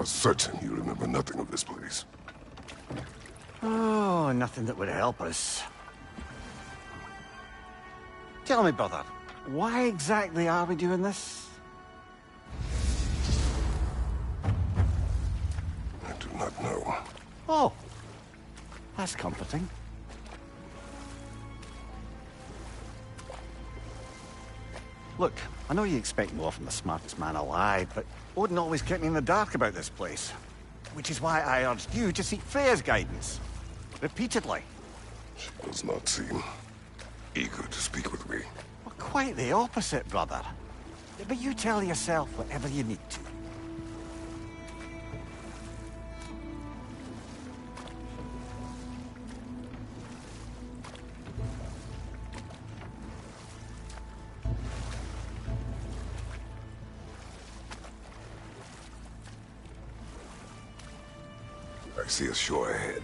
certain you remember nothing of this place. Oh, nothing that would help us. Tell me, brother, why exactly are we doing this? I do not know. Oh, that's comforting. Look, I know you expect more from the smartest man alive, but Odin always kept me in the dark about this place. Which is why I urged you to seek Freya's guidance. Repeatedly. She does not seem eager to speak with me. Well, quite the opposite, brother. But you tell yourself whatever you need to. I see a shore ahead.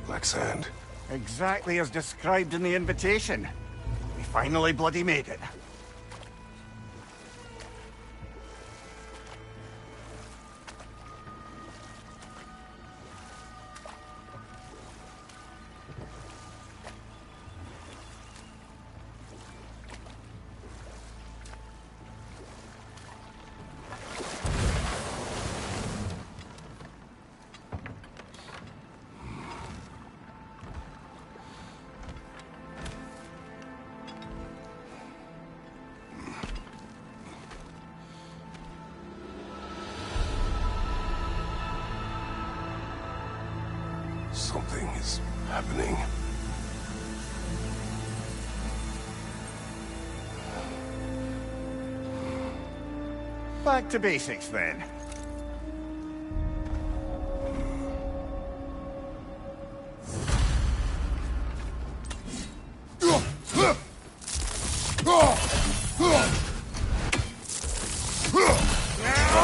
Black sand. Exactly as described in the invitation. We finally bloody made it. Something is happening. Back to basics, then. Well,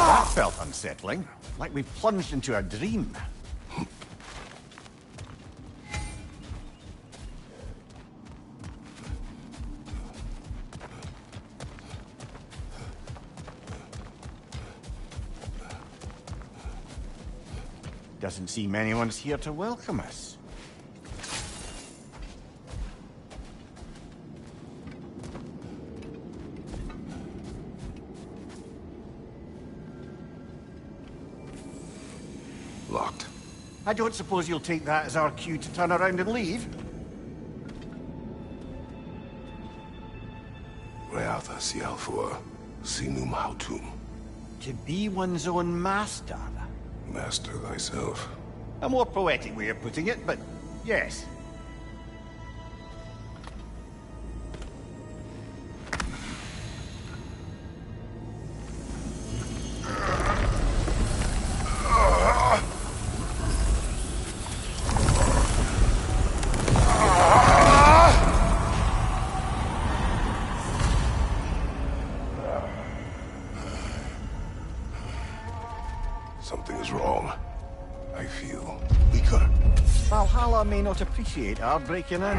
that felt unsettling. Like we plunged into a dream. Doesn't seem anyone's here to welcome us. Locked. I don't suppose you'll take that as our cue to turn around and leave? Reatha Sialfua, Sinum Hautum. To be one's own master. Master thyself. A more poetic way of putting it, but yes. Something is wrong. I feel weaker. Valhalla may not appreciate our breaking in.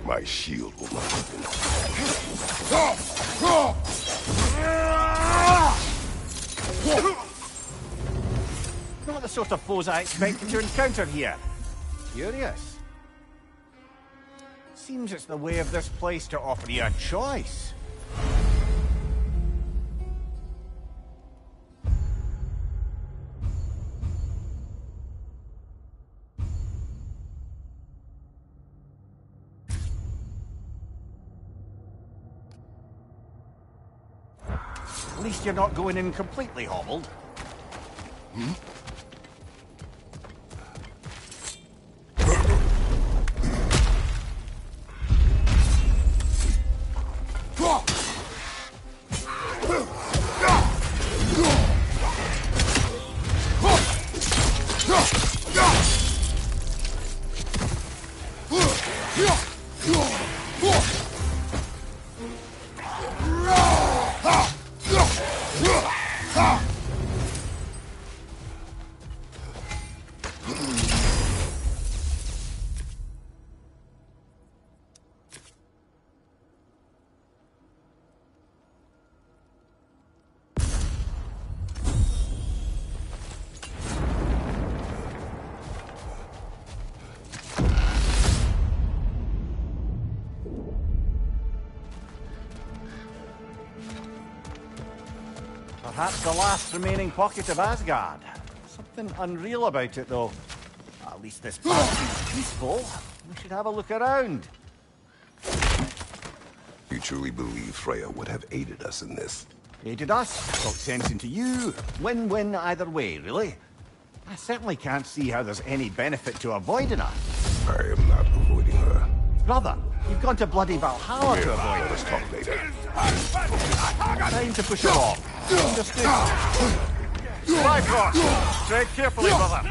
My shield will not open. Not the sort of foes I expected to encounter here. Curious. Seems it's the way of this place to offer you a choice. At least you're not going in completely hobbled. Hmm? Perhaps the last remaining pocket of Asgard. Something unreal about it, though. At least this path seems peaceful. We should have a look around. You truly believe Freya would have aided us in this? Aided us, talked sense into you. Win-win either way, really. I certainly can't see how there's any benefit to avoiding her. I am not avoiding her. Brother, you've gone to bloody Valhalla to avoid Let us her. talk later. Time to push her off. Understood. Right, Rock. Tread carefully, brother.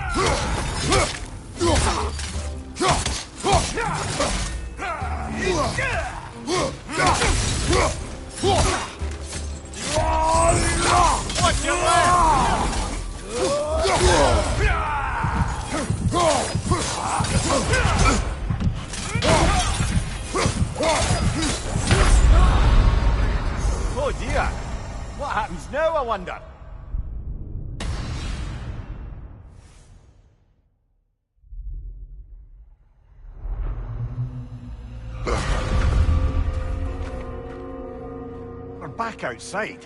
Watch your left! Oh dear! What happens now, I wonder? We're back outside.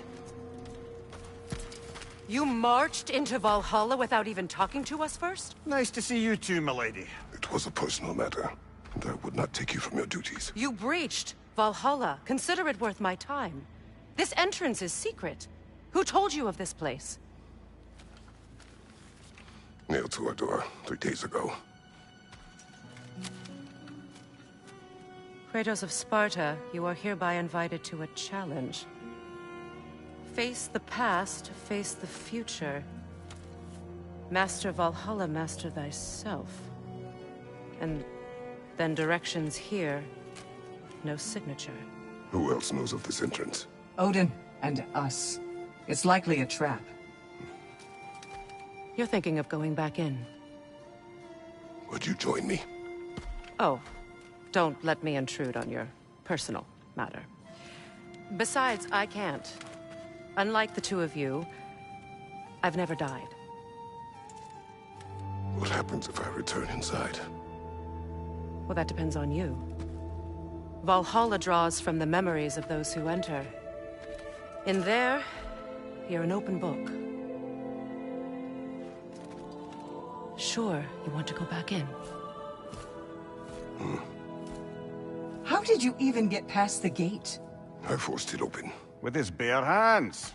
You marched into Valhalla without even talking to us first? Nice to see you too, milady. It was a personal matter, and I would not take you from your duties. You breached Valhalla. Consider it worth my time. This entrance is secret. Who told you of this place? Nailed to our door 3 days ago. Kratos of Sparta, you are hereby invited to a challenge. Face the past, face the future. Master Valhalla, master thyself. And then directions here, no signature. Who else knows of this entrance? Odin and us. It's likely a trap. You're thinking of going back in. Would you join me? Oh, don't let me intrude on your personal matter. Besides, I can't. Unlike the two of you, I've never died. What happens if I return inside? Well, that depends on you. Valhalla draws from the memories of those who enter. In there, you're an open book. Sure, you want to go back in. How did you even get past the gate? I forced it open. With his bare hands.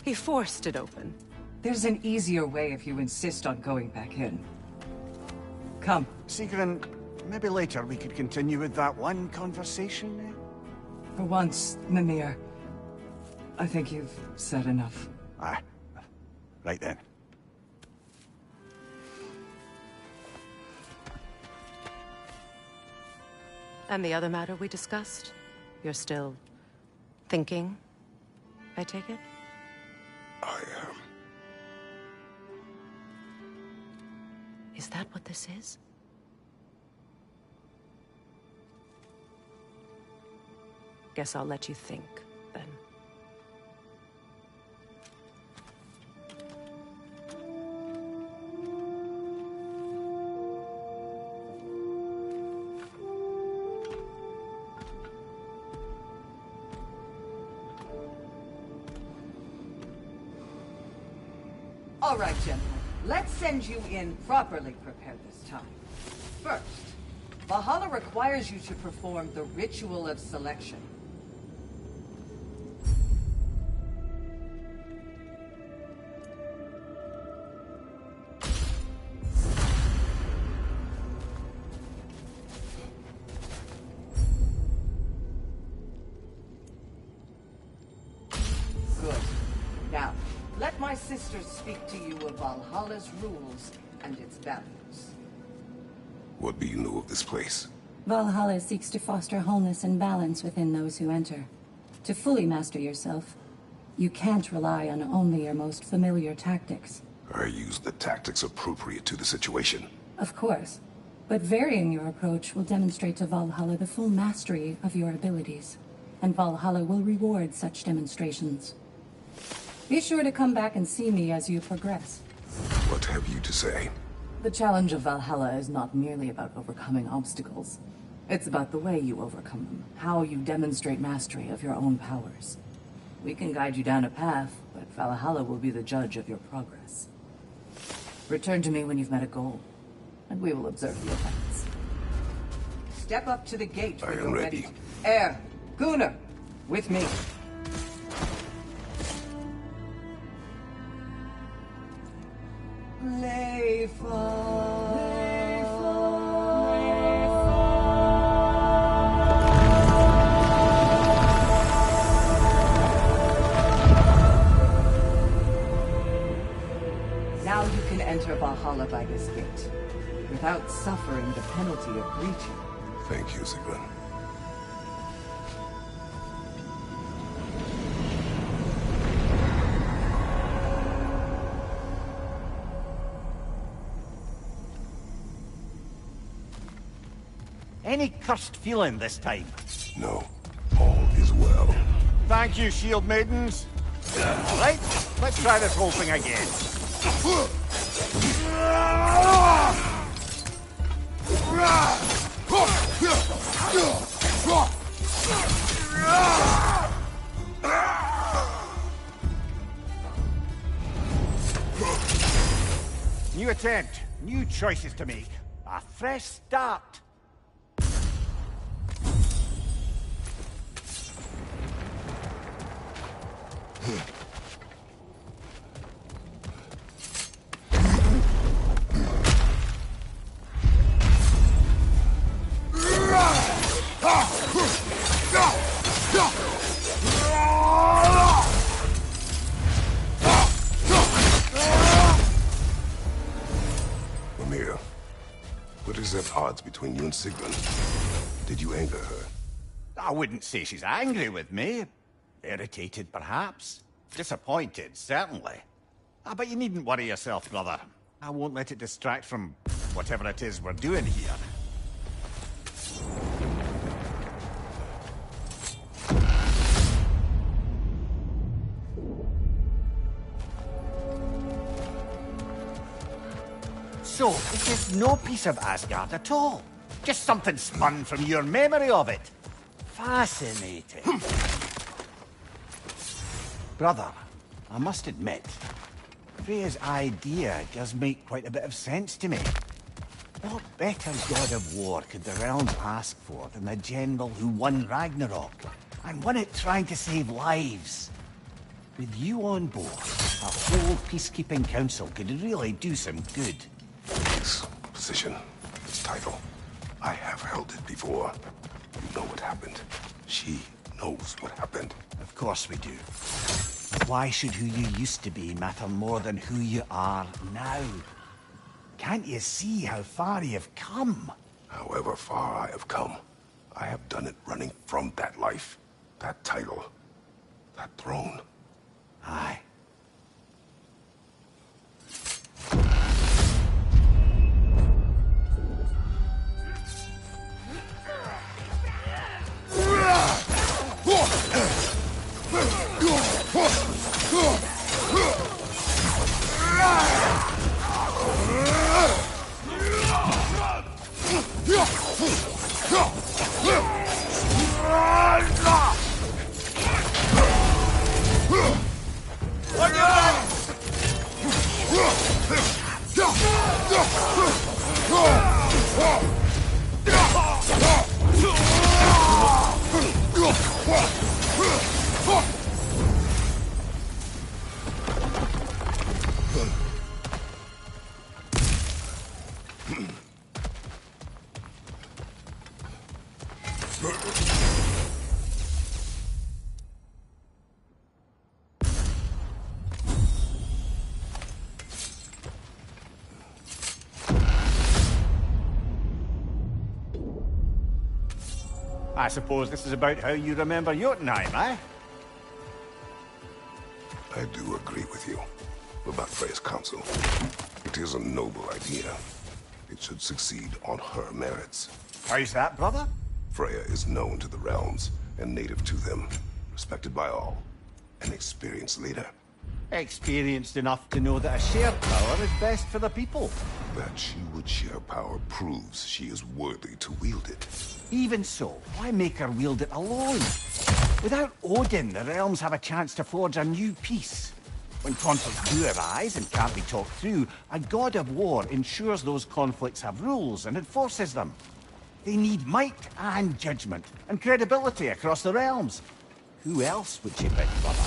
He forced it open. There's an easier way if you insist on going back in. Come. Sigrun, maybe later we could continue with that one conversation, eh? For once, Mimir, I think you've said enough. Aye. Right then. And the other matter we discussed? You're still thinking, I take it? I am. Is that what this is? Guess I'll let you think, then. All right, gentlemen. Let's send you in properly prepared this time. First, Valhalla requires you to perform the ritual of selection. Good. Now, let my sisters speak to you of Valhalla's rules and its values. What do you know of this place? Valhalla seeks to foster wholeness and balance within those who enter. To fully master yourself, you can't rely on only your most familiar tactics. I use the tactics appropriate to the situation. Of course, but varying your approach will demonstrate to Valhalla the full mastery of your abilities, and Valhalla will reward such demonstrations. Be sure to come back and see me as you progress. What have you to say? The challenge of Valhalla is not merely about overcoming obstacles. It's about the way you overcome them, how you demonstrate mastery of your own powers. We can guide you down a path, but Valhalla will be the judge of your progress. Return to me when you've met a goal, and we will observe the effects. Step up to the gate when I am you're ready. Air, Gunnar, with me. Now you can enter Valhalla by this gate, without suffering the penalty of breaching. Thank you, Sigmund. Any cursed feeling this time? No, all is well. Thank you, shield maidens. Right, let's try this whole thing again. New attempt, new choices to make. A fresh start. Mimir, what is at odds between you and Sigmund? Did you anger her? I wouldn't say she's angry with me. Irritated, perhaps. Disappointed, certainly. But you needn't worry yourself, brother. I won't let it distract from whatever it is we're doing here. So, this is no piece of Asgard at all. Just something spun from your memory of it. Fascinating. Brother, I must admit, Freya's idea does make quite a bit of sense to me. What better god of war could the realms ask for than the general who won Ragnarok, and won it trying to save lives? With you on board, a whole peacekeeping council could really do some good. This position, this title, I have held it before. You know what happened. She knows what happened. Of course we do. Why should who you used to be matter more than who you are now? Can't you see how far you've come? However far I have come, I have done it running from that life, that title, that throne. Aye. I suppose this is about how you remember Jotunheim, eh? I do agree with you about Freya's council. It is a noble idea. It should succeed on her merits. How's that, brother? Freya is known to the realms and native to them, respected by all, an experienced leader. Experienced enough to know that a shared power is best for the people. That she would share power proves she is worthy to wield it. Even so, why make her wield it alone? Without Odin, the realms have a chance to forge a new peace. When conflicts do arise and can't be talked through, a god of war ensures those conflicts have rules and enforces them. They need might and judgment and credibility across the realms. Who else would you pick, brother?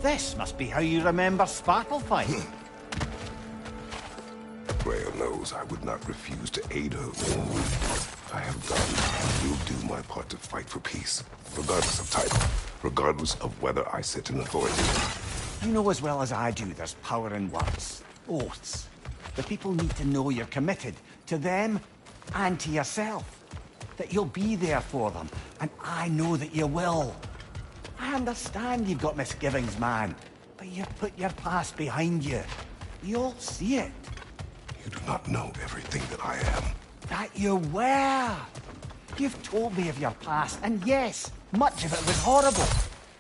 This must be how you remember Sparklefight. Freya knows I would not refuse to aid her when I have done. I will do my part to fight for peace, regardless of title, regardless of whether I sit in authority. You know as well as I do there's power in words, oaths. The people need to know you're committed, to them and to yourself. That you'll be there for them, and I know that you will. I understand you've got misgivings, man, but you've put your past behind you. We all see it. You do not know everything that I am. That you were. You've told me of your past, and yes, much of it was horrible.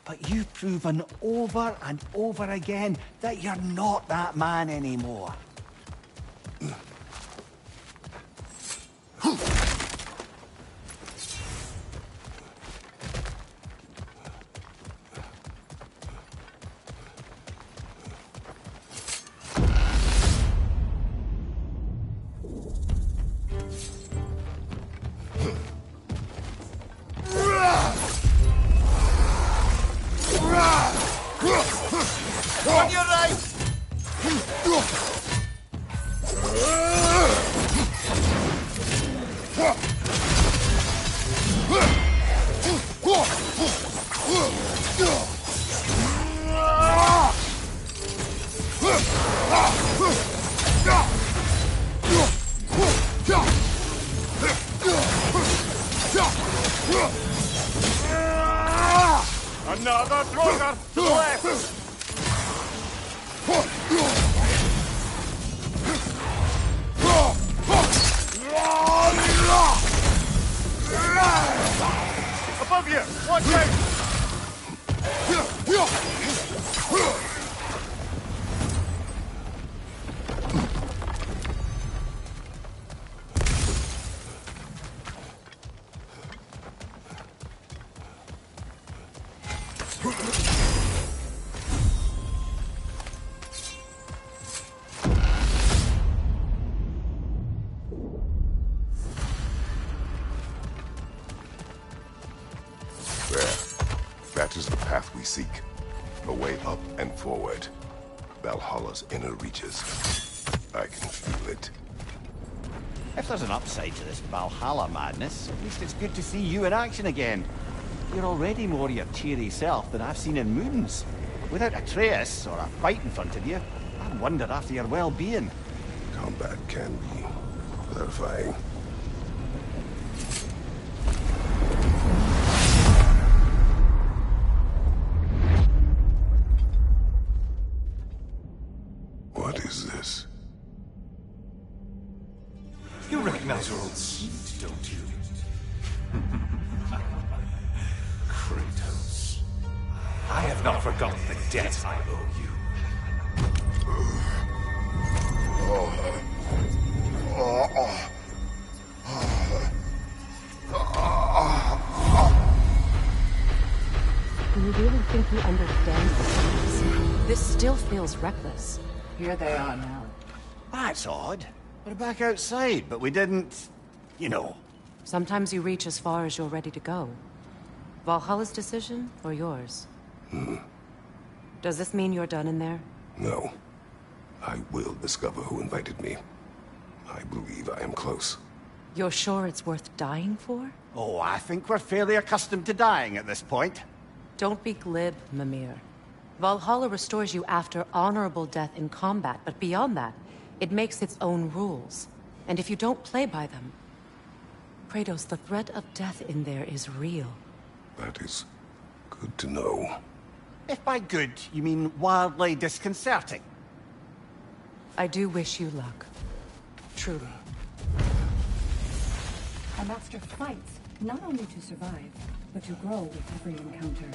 But you've proven over and over again that you're not that man anymore. On your right! Another Drogar to the left! Above you! Watch out! That is the path we seek. A way up and forward. Valhalla's inner reaches. I can feel it. If there's an upside to this Valhalla madness, at least it's good to see you in action again. You're already more your cheery self than I've seen in moons. Without Atreus or a fight in front of you, I wonder after your well-being. Combat can be clarifying. What is this? You recognize your old suit, don't you? Kratos. I have not forgotten the debt I owe you. Do you really think you understand this? This still feels reckless. Here they are now. That's odd. We're back outside, but we didn't... you know. Sometimes you reach as far as you're ready to go. Valhalla's decision, or yours? Does this mean you're done in there? No. I will discover who invited me. I believe I am close. You're sure it's worth dying for? Oh, I think we're fairly accustomed to dying at this point. Don't be glib, Mimir. Valhalla restores you after honorable death in combat, but beyond that, it makes its own rules. And if you don't play by them... Kratos, the threat of death in there is real. That is good to know. If by good, you mean wildly disconcerting. I do wish you luck. Truly. A master fights, not only to survive, but to grow with every encounter.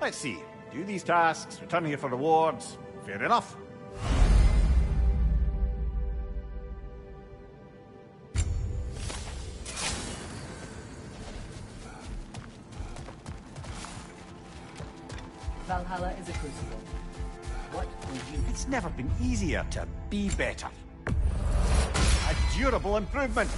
Let's see. Do these tasks, return here for rewards. Fair enough. Valhalla is a crucible. What will you... It's never been easier to be better. A durable improvement.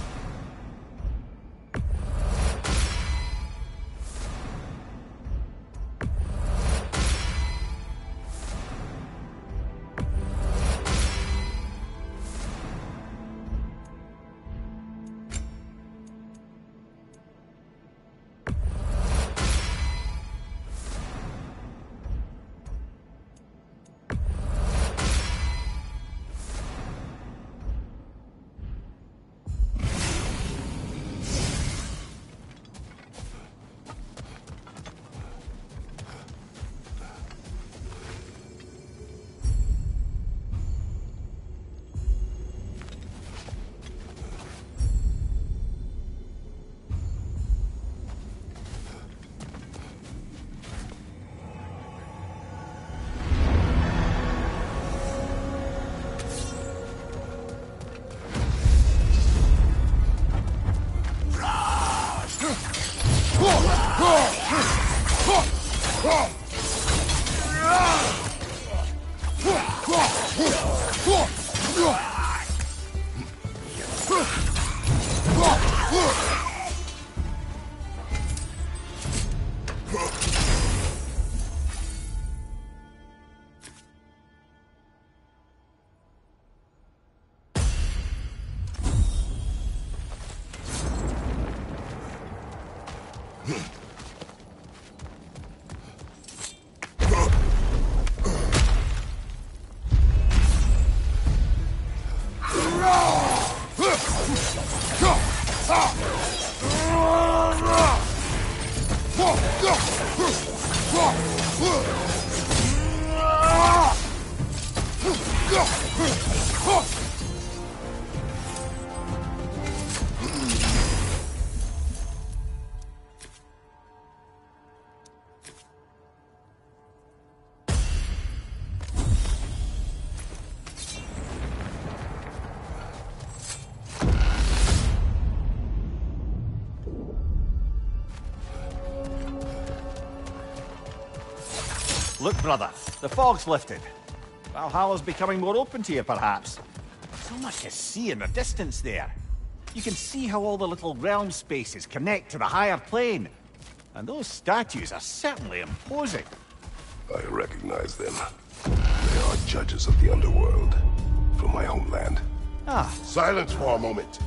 Look, brother, the fog's lifted. Valhalla's becoming more open to you, perhaps. So much to see in the distance there. You can see how all the little realm spaces connect to the higher plane. And those statues are certainly imposing. I recognize them. They are judges of the underworld from my homeland. Ah. Silence for a moment.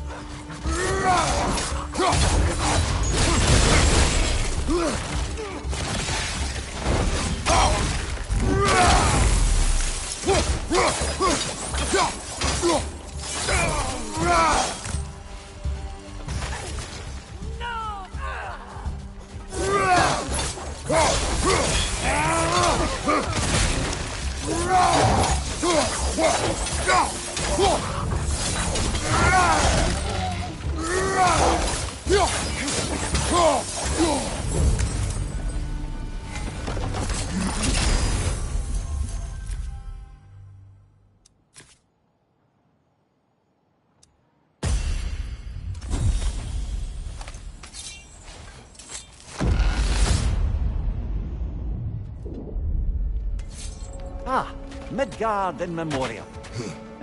Ah, Midgard in memoriam.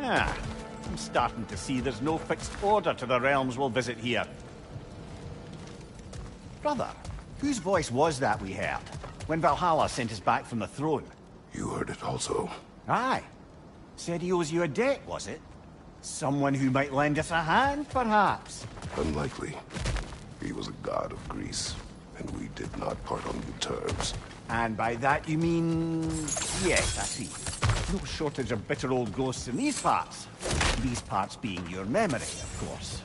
I'm starting to see there's no fixed order to the realms we'll visit here. Brother, whose voice was that we heard when Valhalla sent us back from the throne? You heard it also. Aye. Said he owes you a debt, was it? Someone who might lend us a hand, perhaps? Unlikely. He was a god of Greece, and we did not part on good terms. And by that you mean... Yes, I see. No shortage of bitter old ghosts in these parts. These parts being your memory, of course.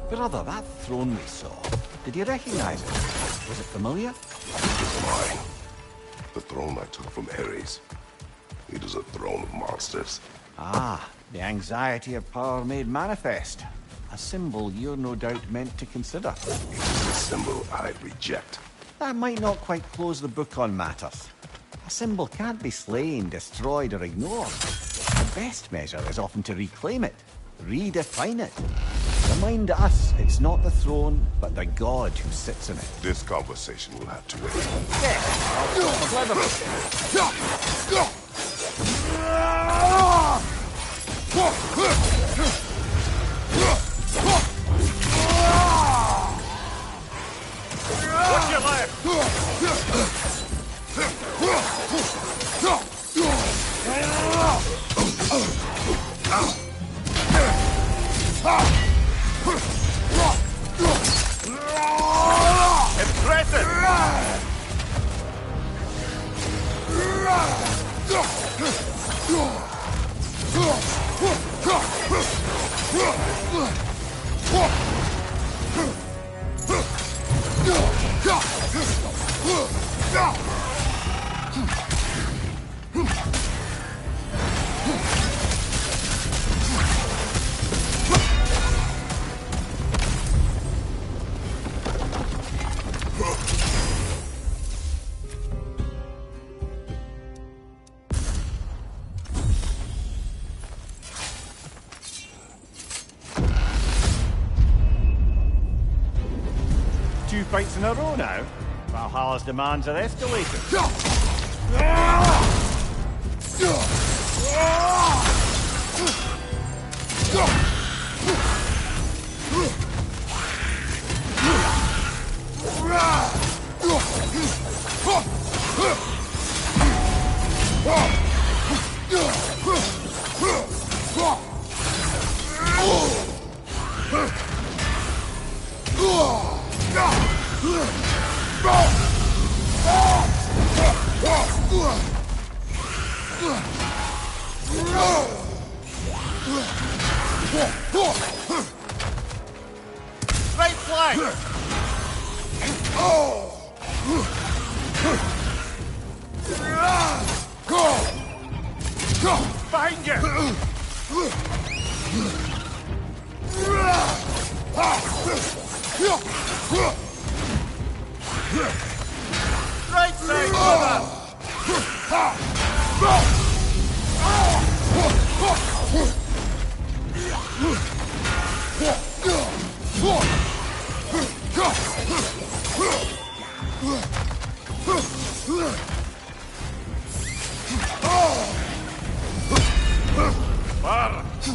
Brother, that throne we saw, did you recognize it? Was it familiar? It is mine. The throne I took from Ares. It is a throne of monsters. Ah, the anxiety of power made manifest. A symbol you're no doubt meant to consider. It is a symbol I reject. That might not quite close the book on matters. A symbol can't be slain, destroyed, or ignored. The best measure is often to reclaim it, redefine it. Remind us it's not the throne, but the god who sits in it. This conversation will have to wait. Yes, clever. Watch your left! Impressive! Two fights in a row now. Valhalla's demands are escalating. Right flank! Behind you! Bar,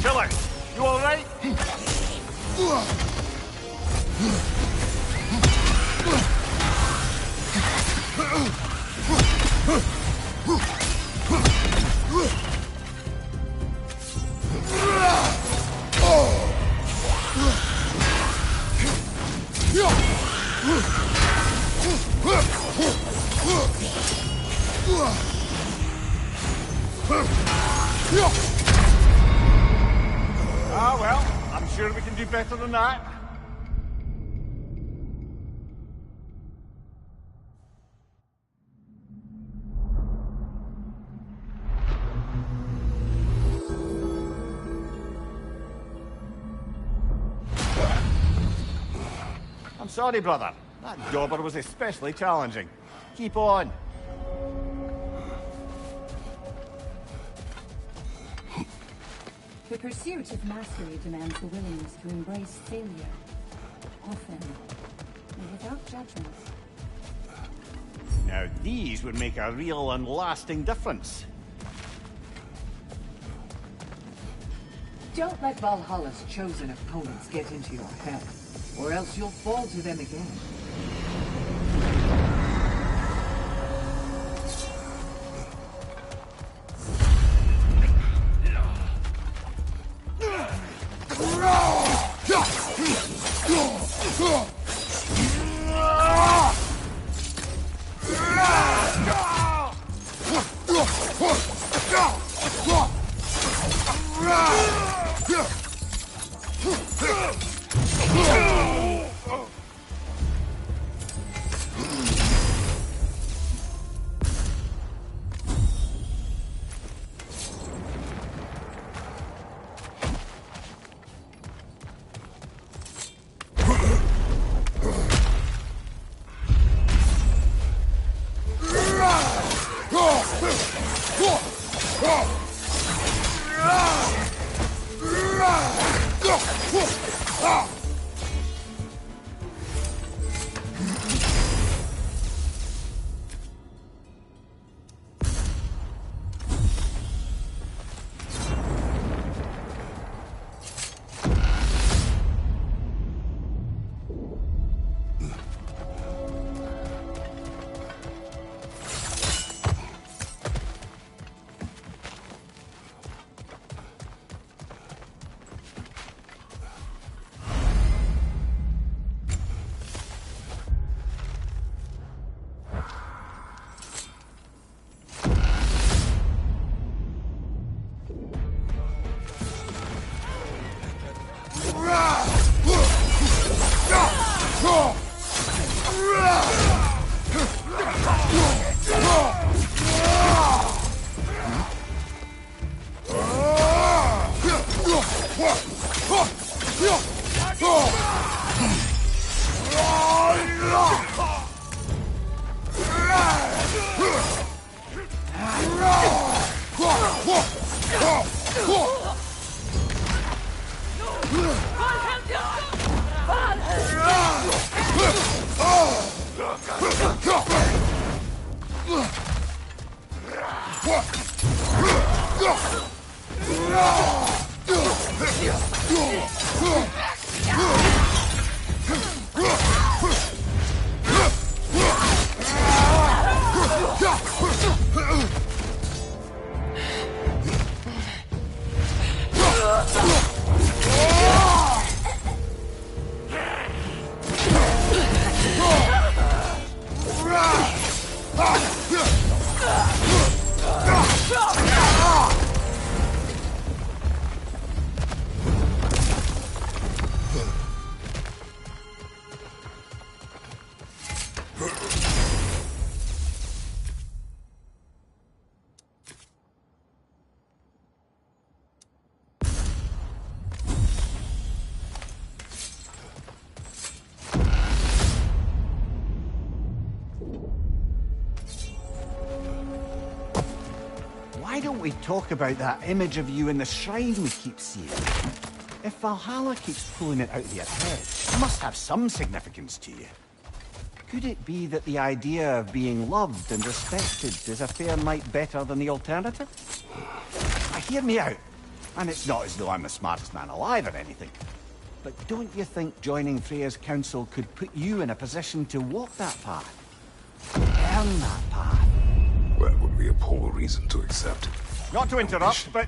killer, you all right? Ah, well, I'm sure we can do better than that. I'm sorry, brother. That dauber was especially challenging. Keep on. The pursuit of mastery demands the willingness to embrace failure, often, and without judgment. Now these would make a real and lasting difference. Don't let Valhalla's chosen opponents get into your head, or else you'll fall to them again. we talk about that image of you in the shrine we keep seeing. If Valhalla keeps pulling it out of your head, it must have some significance to you. Could it be that the idea of being loved and respected is a fair mite better than the alternative? Now, hear me out. And it's not as though I'm the smartest man alive or anything. But don't you think joining Freya's council could put you in a position to walk that path? Earn that path? Well, that would be a poor reason to accept. Not to interrupt, but...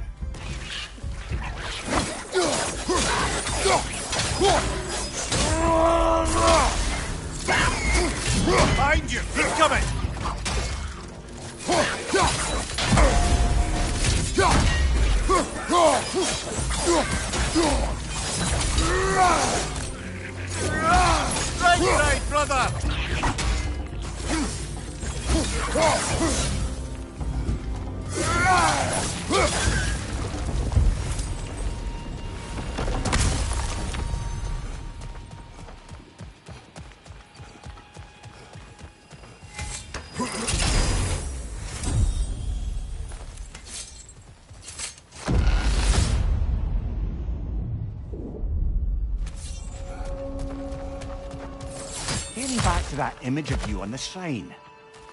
Behind you! Incoming! Right, brother! Getting back to that image of you on the shrine.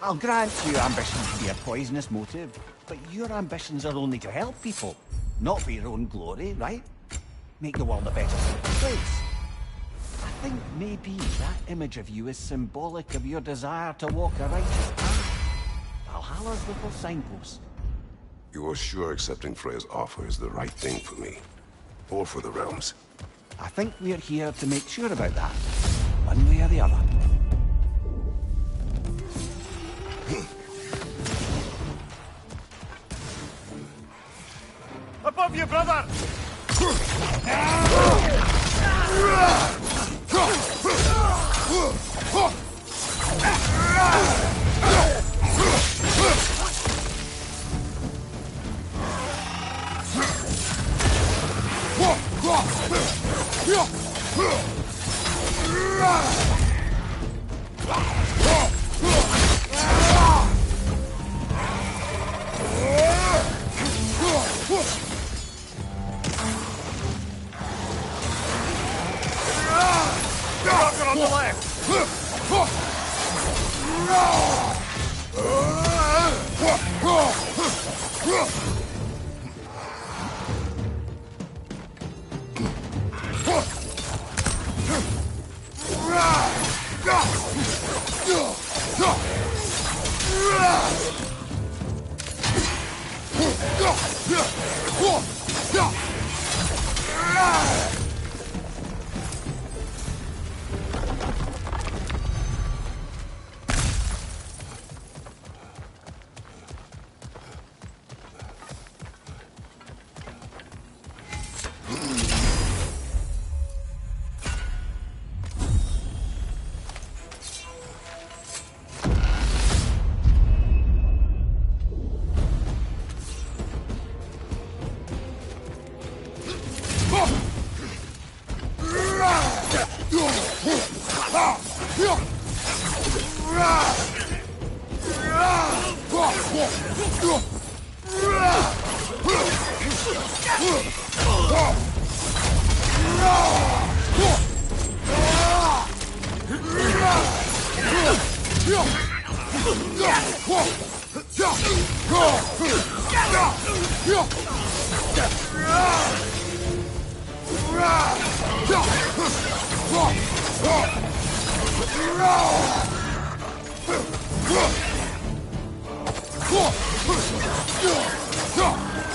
I'll grant your ambition to be a poisonous motive, but your ambitions are only to help people, not for your own glory, right? Make the world a better place. I think maybe that image of you is symbolic of your desire to walk a righteous path. Valhalla's little signpost. You're sure accepting Freya's offer is the right thing for me? Or for the realms? I think we're here to make sure about that, one way or the other. Above you, brother! Rocket on the left!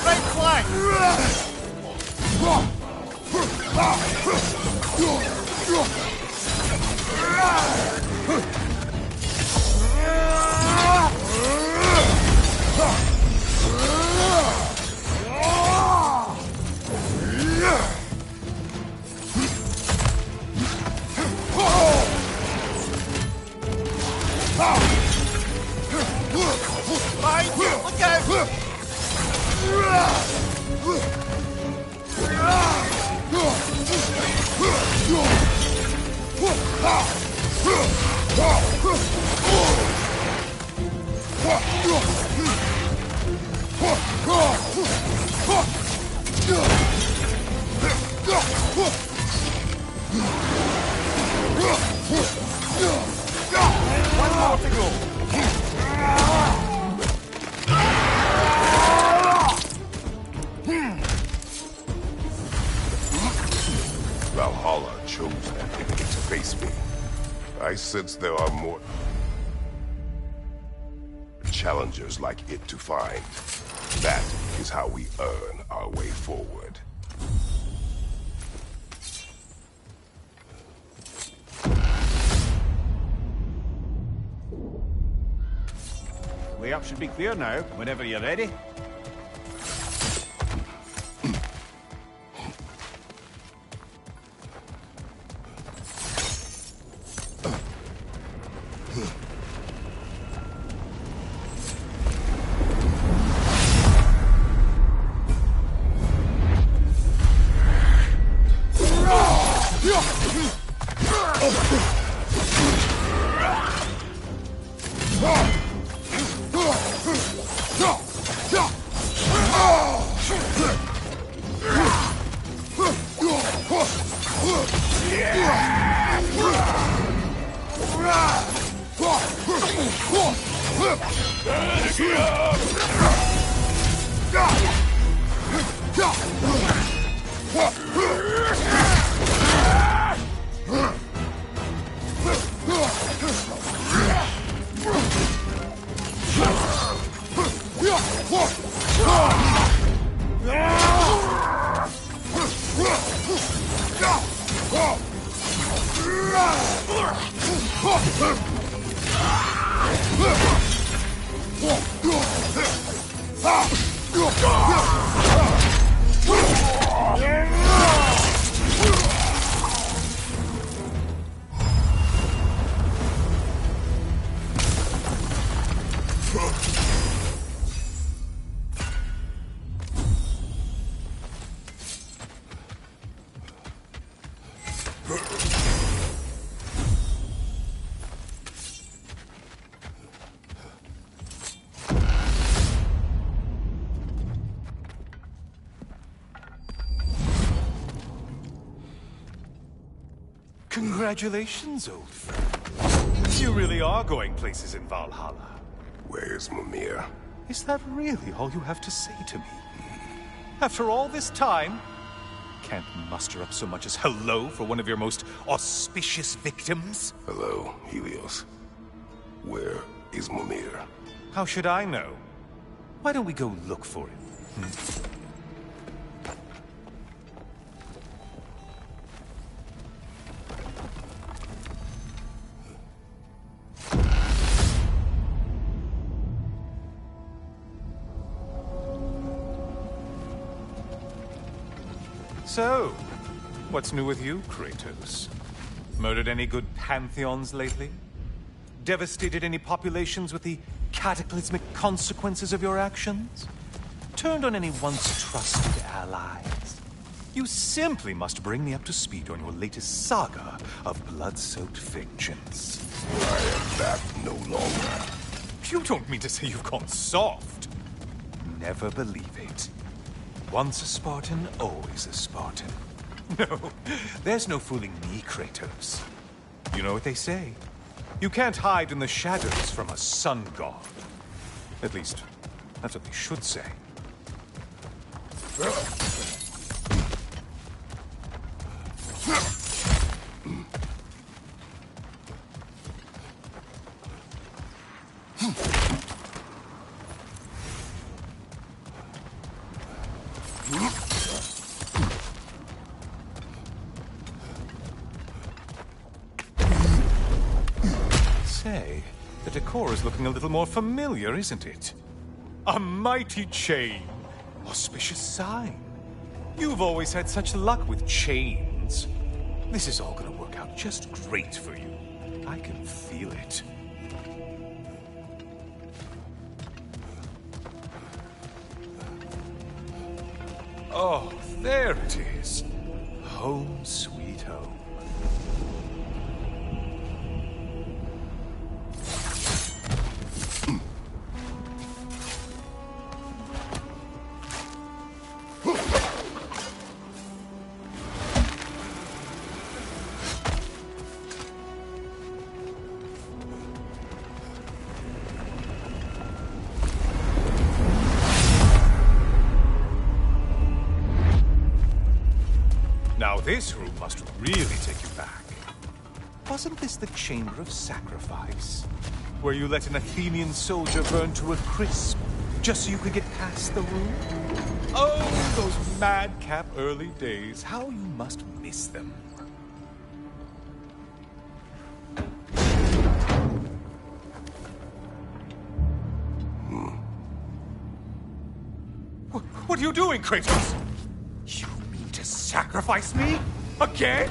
Right flank! Behind you! Look out! One more to go. Valhalla chose that enemy to face me. I sense there are more challengers like it to find. That is how we earn our way forward. Way up should be clear now, whenever you're ready. Congratulations, old friend. You really are going places in Valhalla. Where's Mimir? Is that really all you have to say to me? After all this time, can't muster up so much as hello for one of your most auspicious victims? Hello, Helios. Where is Mimir? How should I know? Why don't we go look for him? So, what's new with you, Kratos? Murdered any good pantheons lately? Devastated any populations with the cataclysmic consequences of your actions? Turned on any once trusted allies? You simply must bring me up to speed on your latest saga of blood-soaked vengeance. I am that no longer. You don't mean to say you've gone soft? Never believe it. Once a Spartan, always a Spartan. No, there's no fooling me, Kratos. You know what they say. You can't hide in the shadows from a sun god. At least, that's what they should say. Say, the decor is looking a little more familiar, isn't it? A mighty chain. Auspicious sign. You've always had such luck with chains. This is all gonna work out just great for you. I can feel it. Oh, there it is. Home sweet home. Now this room must really take you back. Wasn't this the Chamber of Sacrifice? Where you let an Athenian soldier burn to a crisp, just so you could get past the room? Oh, those madcap early days. How you must miss them. What are you doing, Kratos? You mean to sacrifice me? Again?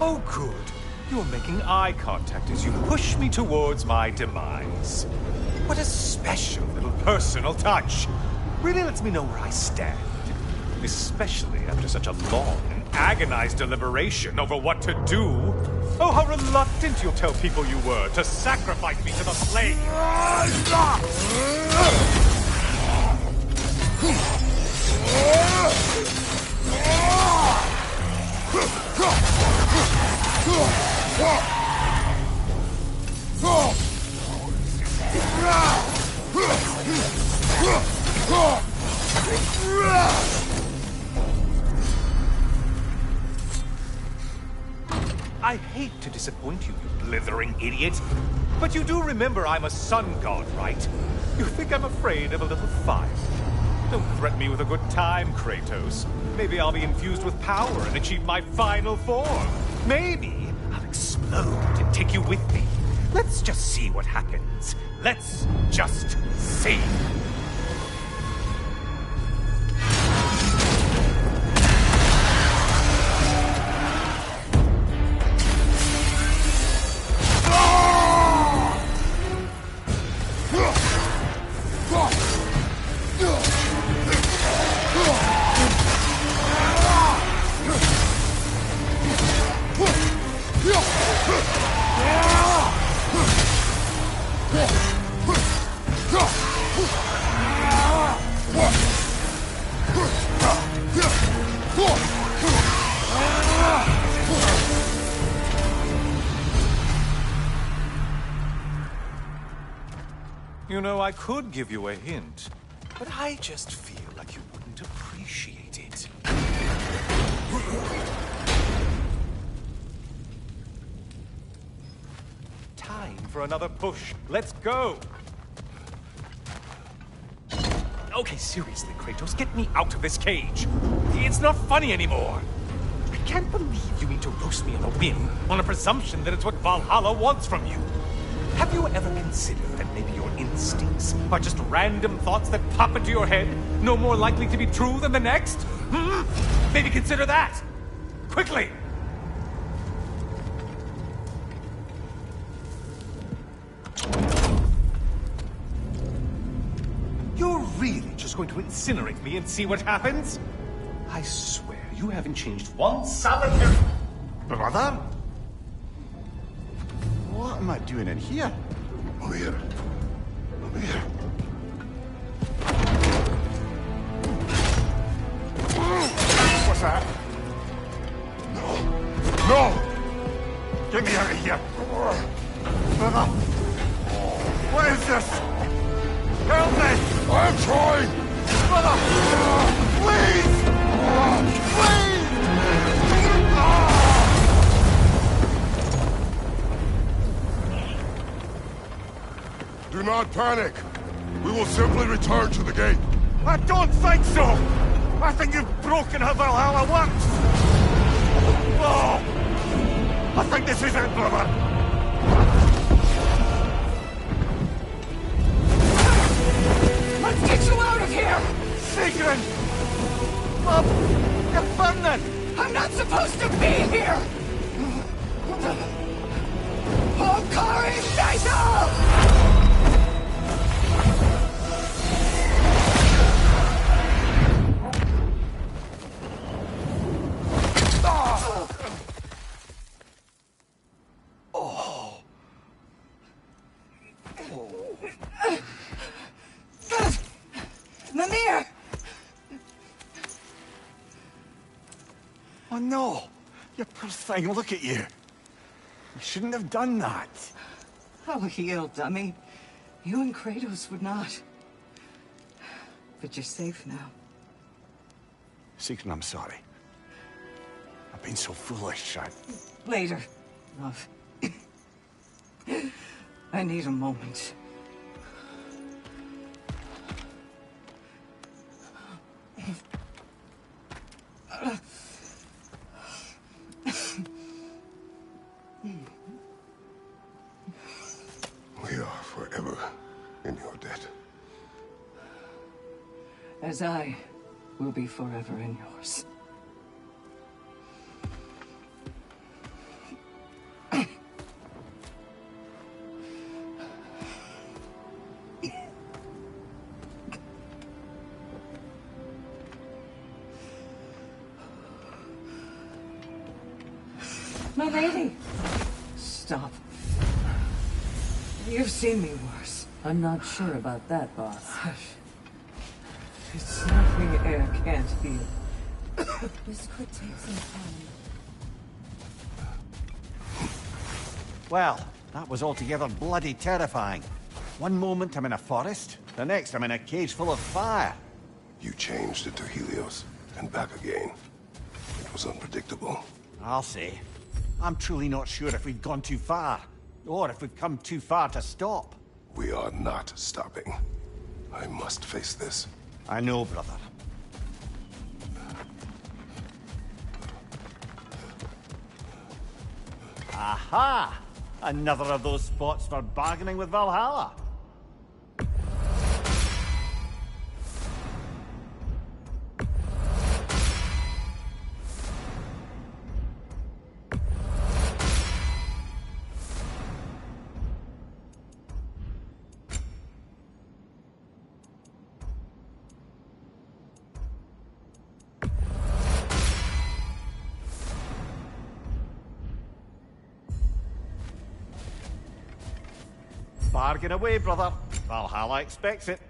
Oh, good. You're making eye contact as you push me towards my demise. What a special little personal touch. Really lets me know where I stand. Especially after such a long and agonized deliberation over what to do. Oh, how reluctant you'll tell people you were to sacrifice me to the flames. I hate to disappoint you, you blithering idiot. But you do remember I'm a sun god, right? You think I'm afraid of a little fire? Don't threaten me with a good time, Kratos. Maybe I'll be infused with power and achieve my final form. Maybe I'll explode and take you with me. Let's just see what happens. Let's just see. You know, I could give you a hint, but I just feel like you wouldn't appreciate it. Time for another push. Let's go! Okay, seriously, Kratos, get me out of this cage. It's not funny anymore. I can't believe you mean to roast me on a whim, on a presumption that it's what Valhalla wants from you. Have you ever considered that maybe your instincts are just random thoughts that pop into your head, no more likely to be true than the next? Maybe consider that! Quickly! You're really just going to incinerate me and see what happens? I swear, you haven't changed one solitary... Brother? What am I doing in here? Over here. Over here. What's that? No. No! Get me out of here! Brother! What is this? Help me! I'm trying! Brother! Please! Please! Do not panic. We will simply return to the gate. I don't think so! I think you've broken how Valhalla works! Oh! I think this is it, brother! Let's get you out of here! Sigrun! Bob! You're burning! I'm not supposed to be here! Mimir! Oh no! You poor thing, look at you. You shouldn't have done that. Oh, heal, dummy. You and Kratos would not. But you're safe now. Seeker, I'm sorry. I've been so foolish. Later, love. I need a moment. We are forever in your debt. As I will be forever in yours. My lady! Stop. You've seen me worse. I'm not sure about that, boss. Hush. It's nothing air can't heal. This could take some time. Well, that was altogether bloody terrifying. One moment I'm in a forest, the next I'm in a cage full of fire. You changed into Helios, and back again. It was unpredictable. I'll say. I'm truly not sure if we've gone too far, or if we've come too far to stop. We are not stopping. I must face this. I know, brother. Aha! Another of those spots for bargaining with Valhalla. Bargain away, brother. Valhalla expects it.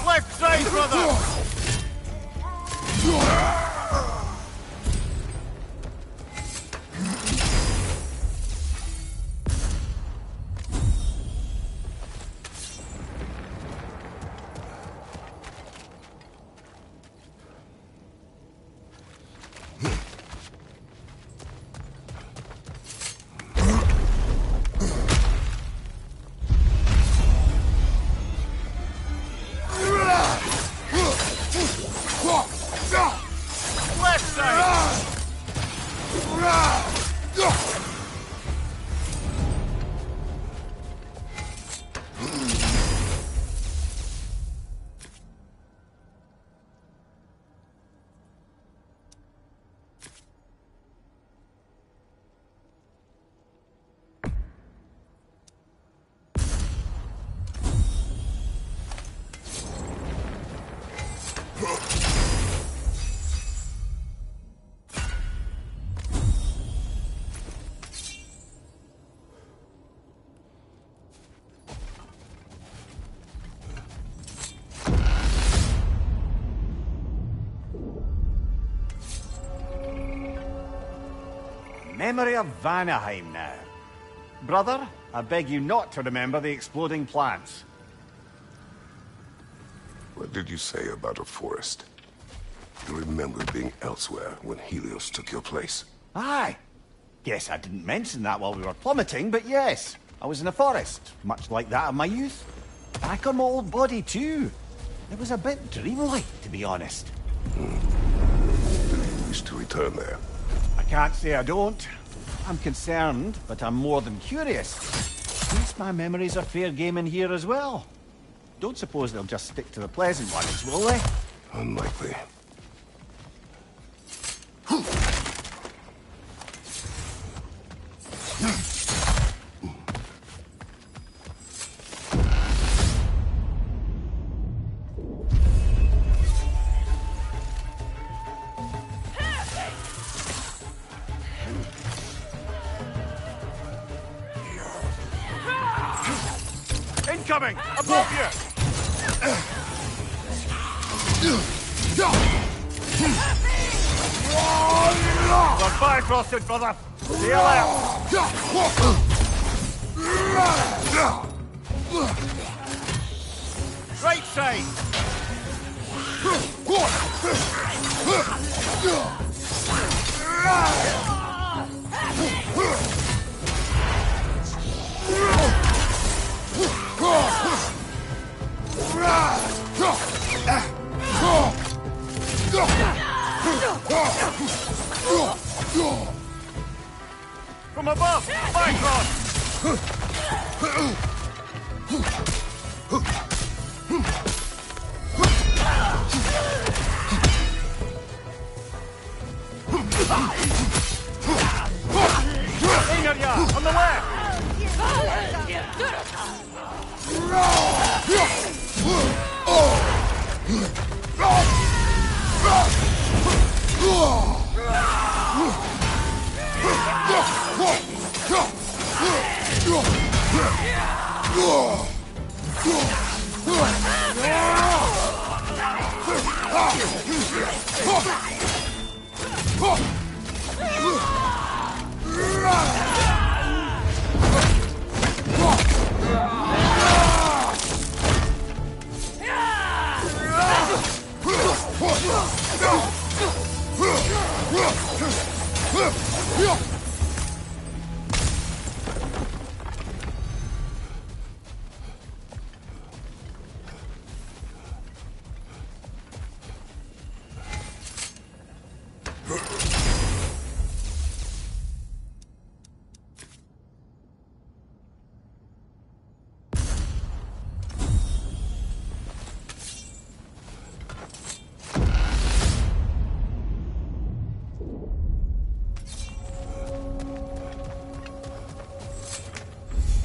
Left side, brother! Left side! Memory of Vanaheim now. Brother, I beg you not to remember the exploding plants. What did you say about a forest? You remember being elsewhere when Helios took your place? Aye. Guess I didn't mention that while we were plummeting, but yes. I was in a forest, much like that of my youth. Back on my old body, too. It was a bit dreamlike, to be honest. Do you wish to return there? I can't say I don't. I'm concerned, but I'm more than curious. At least my memories are fair game in here as well. Don't suppose they'll just stick to the pleasant ones, will they? Unlikely. Incoming! Above you! We're bifrosted, brother! See you later! Right side! From above! Bifrost! Ingerja, on the left!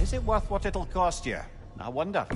Is it worth what it'll cost you? I wonder.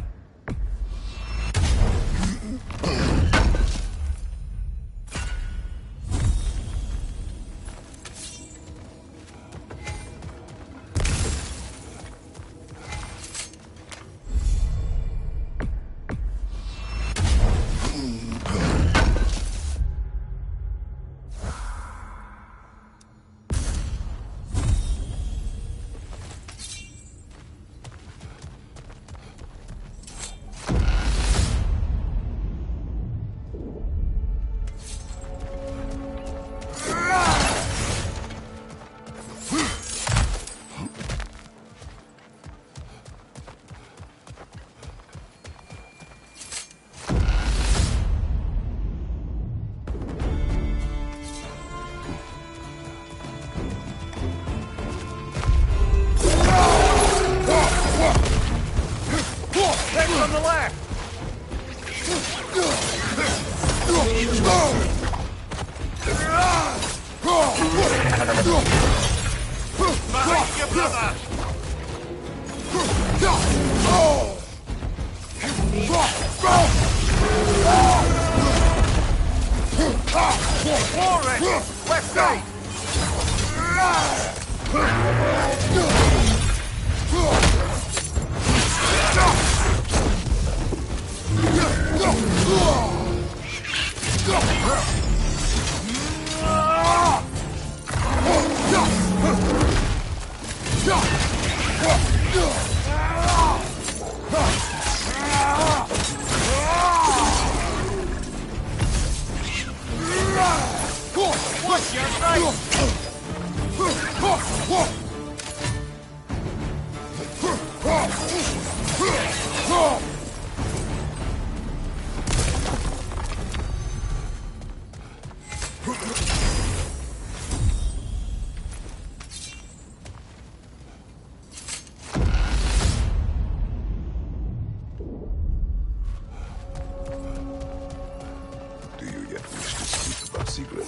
secret.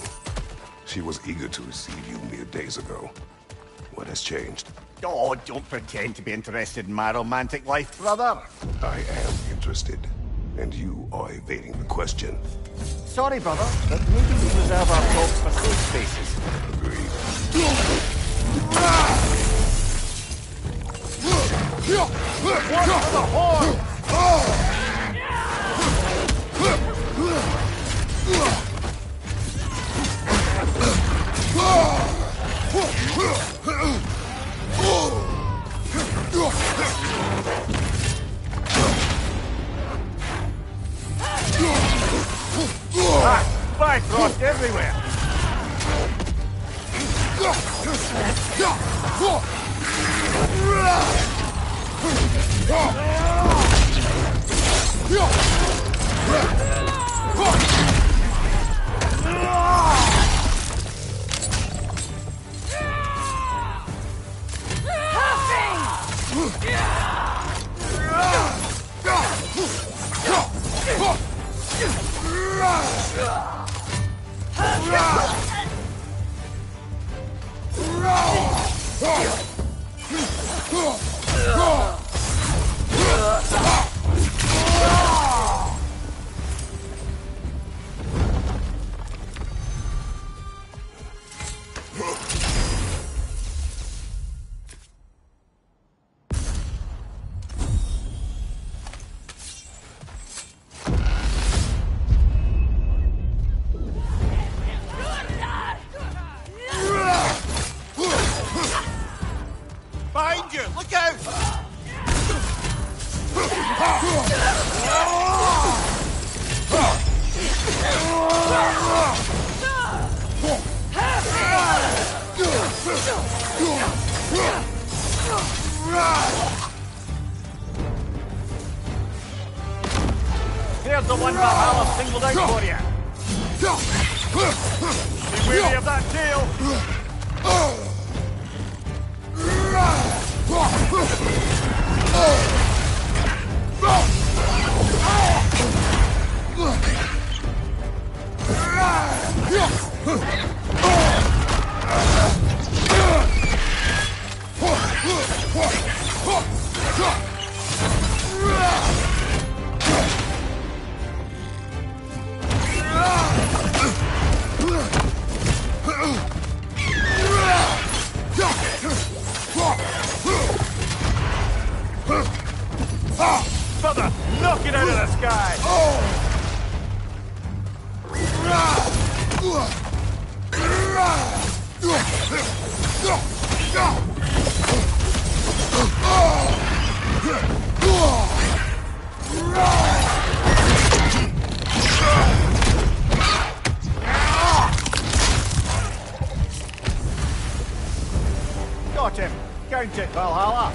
She was eager to receive you mere days ago. What has changed? Oh, don't pretend to be interested in my romantic life, brother. I am interested, and you are evading the question. Sorry, brother, but maybe we reserve our talks for safe spaces. Agreed. One for the horn! Bifrost everywhere! Behind you! Look out! Here's the one Valhalla singled out for you. Be wary of that tail. Brother, knock it out of the sky! Got him! Count it, Valhalla!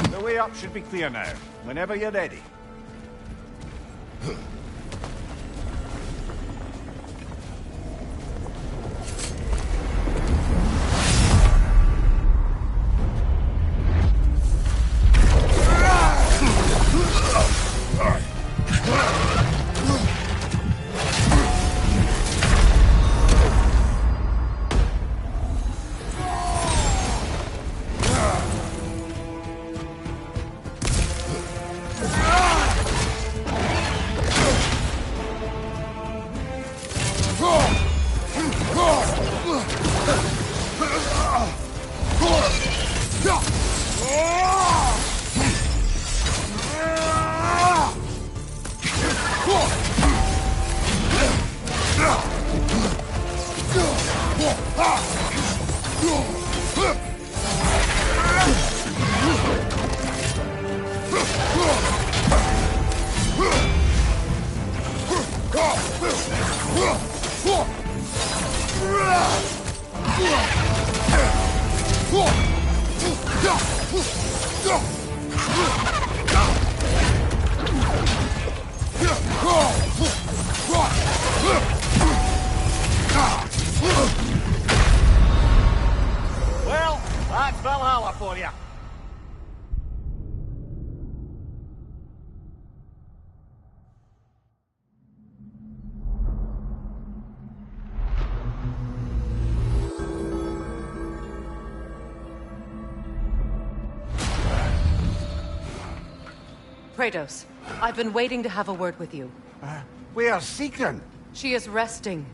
The way up should be clear now, whenever you're ready. Well, that's Valhalla for you. Kratos, I've been waiting to have a word with you. Where's Sigrun? She is resting,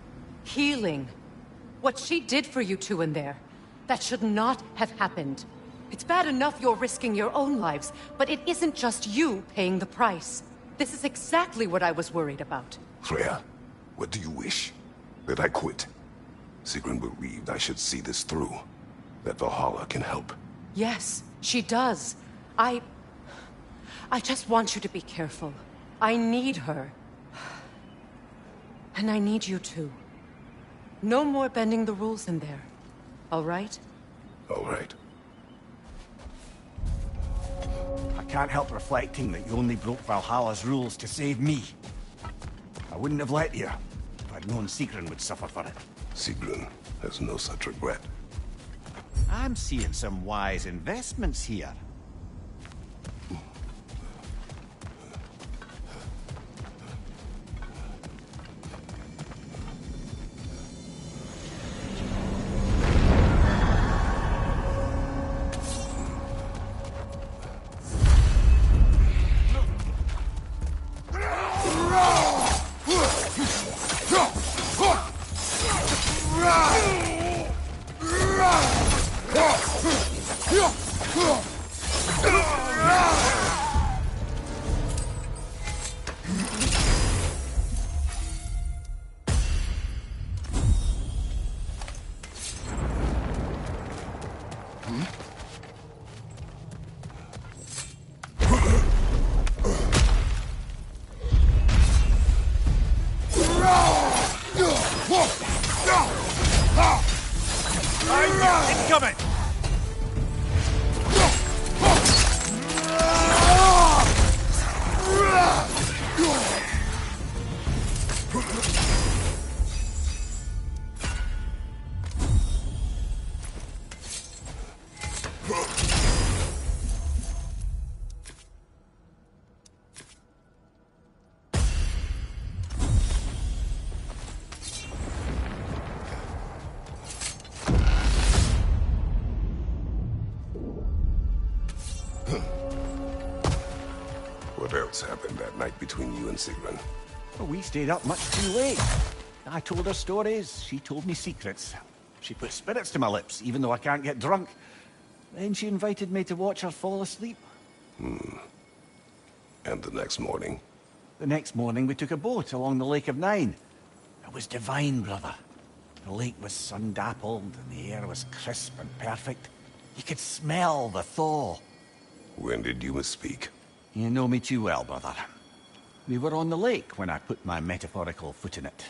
healing. What she did for you two in there, that should not have happened. It's bad enough you're risking your own lives, but it isn't just you paying the price. This is exactly what I was worried about. Freya, what do you wish? That I quit? Sigrun believed I should see this through. That Valhalla can help. Yes, she does. I just want you to be careful. I need her. And I need you too. No more bending the rules in there. All right? All right. I can't help reflecting that you only broke Valhalla's rules to save me. I wouldn't have let you if I'd known Sigrun would suffer for it. Sigrun has no such regret. I'm seeing some wise investments here. Incoming! What else happened that night between you and Sigrun? Well, we stayed up much too late. I told her stories, she told me secrets. She put spirits to my lips, even though I can't get drunk. Then she invited me to watch her fall asleep. And the next morning? The next morning we took a boat along the Lake of Nine. It was divine, brother. The lake was sun-dappled and the air was crisp and perfect. You could smell the thaw. When did you misspeak? You know me too well, brother. We were on the lake when I put my metaphorical foot in it.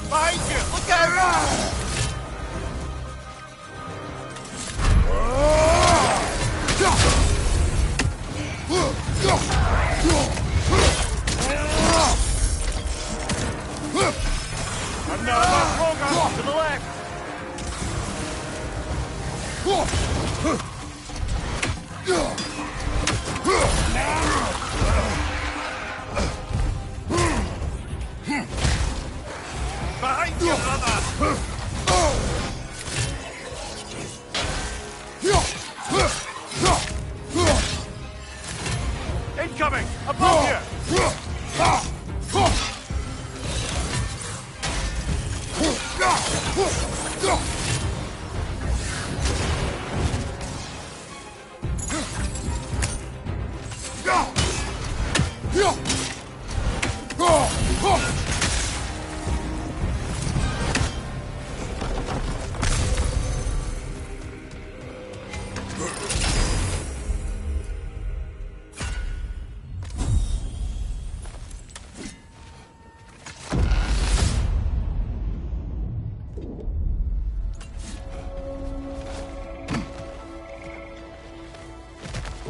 Behind you! Look out! I'm now about Rogan to the left! Behind you, brother! Incoming! Above!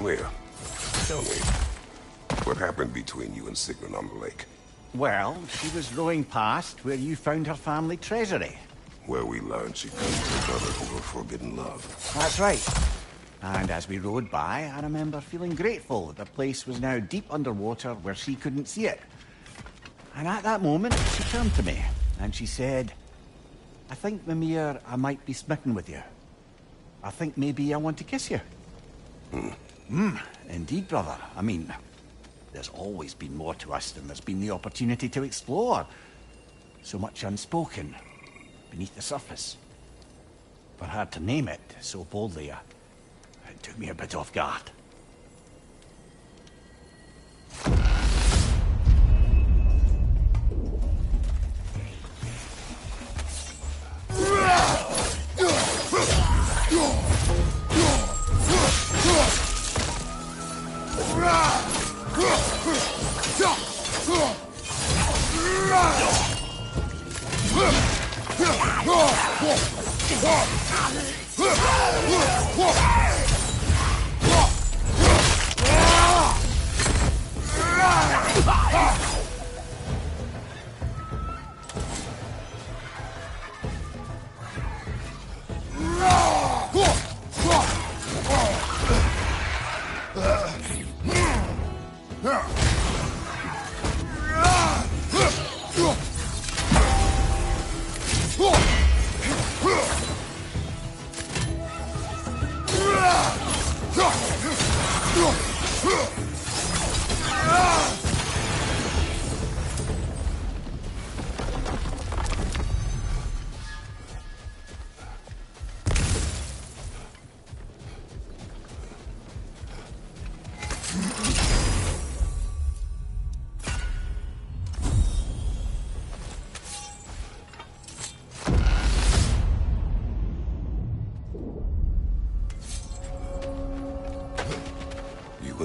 Leah, tell me, what happened between you and Sigrun on the lake? Well, she was rowing past where you found her family treasury. Where we learned she couldn't take other for her forbidden love. That's right. And as we rowed by, I remember feeling grateful that the place was now deep underwater where she couldn't see it. And at that moment, she turned to me, and she said, I think, Mimir, I might be smitten with you. I think maybe I want to kiss you. Indeed, brother. I mean, there's always been more to us than there's been the opportunity to explore. So much unspoken, beneath the surface. For her to name it so boldly, it took me a bit off guard.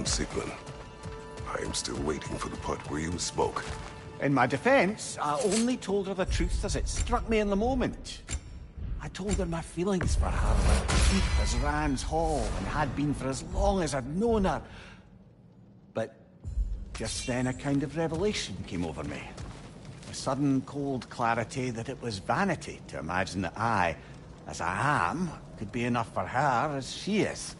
Sigrun. I am still waiting for the part where you spoke. In my defense, I only told her the truth as it struck me in the moment. I told her my feelings for her were deep as Rand's Hall and had been for as long as I'd known her. But just then a kind of revelation came over me. A sudden cold clarity that it was vanity to imagine that I, as I am, could be enough for her as she is.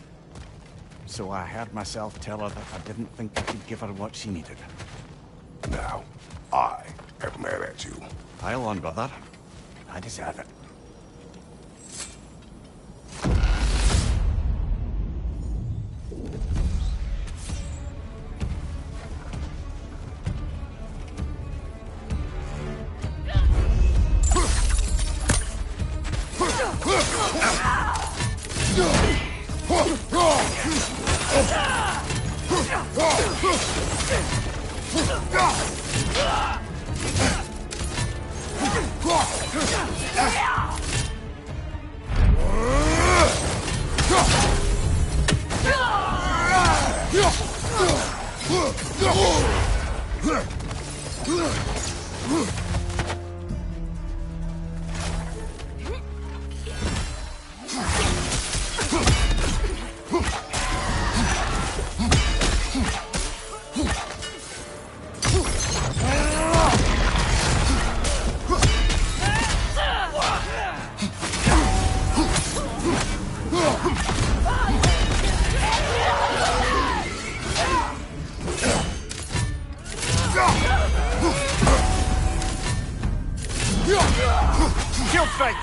So I heard myself tell her that I didn't think I could give her what she needed. Now, I am mad at you. Pile on, brother. I deserve it. Shield strike,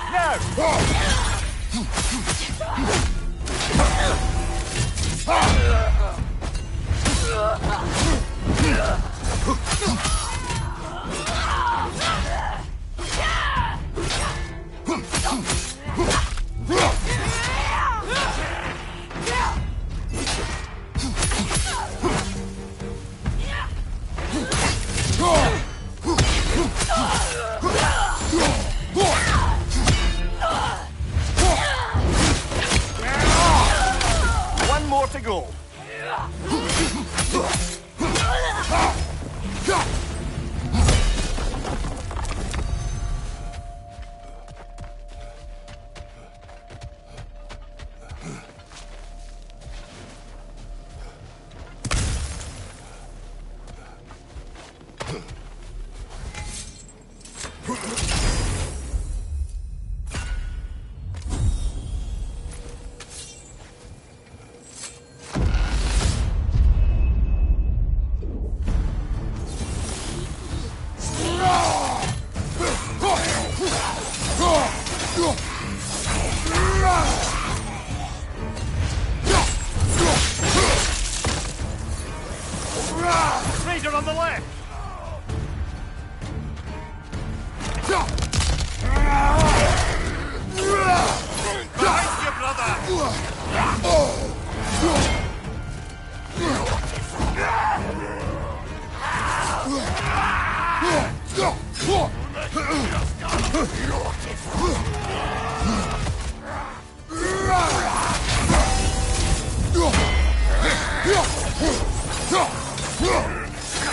One more to go.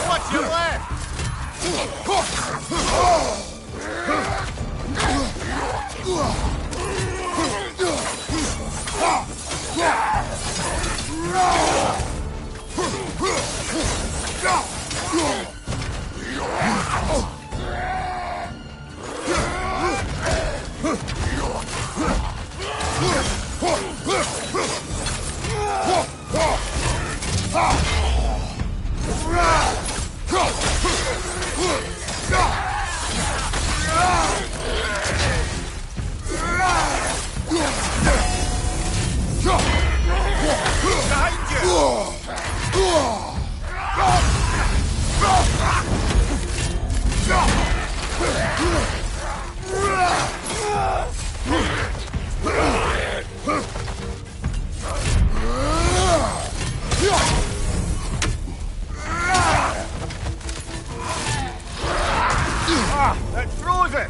What's your left? It throws it!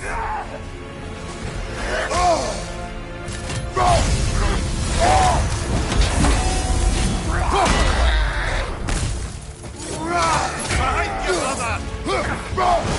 Behind you, brother!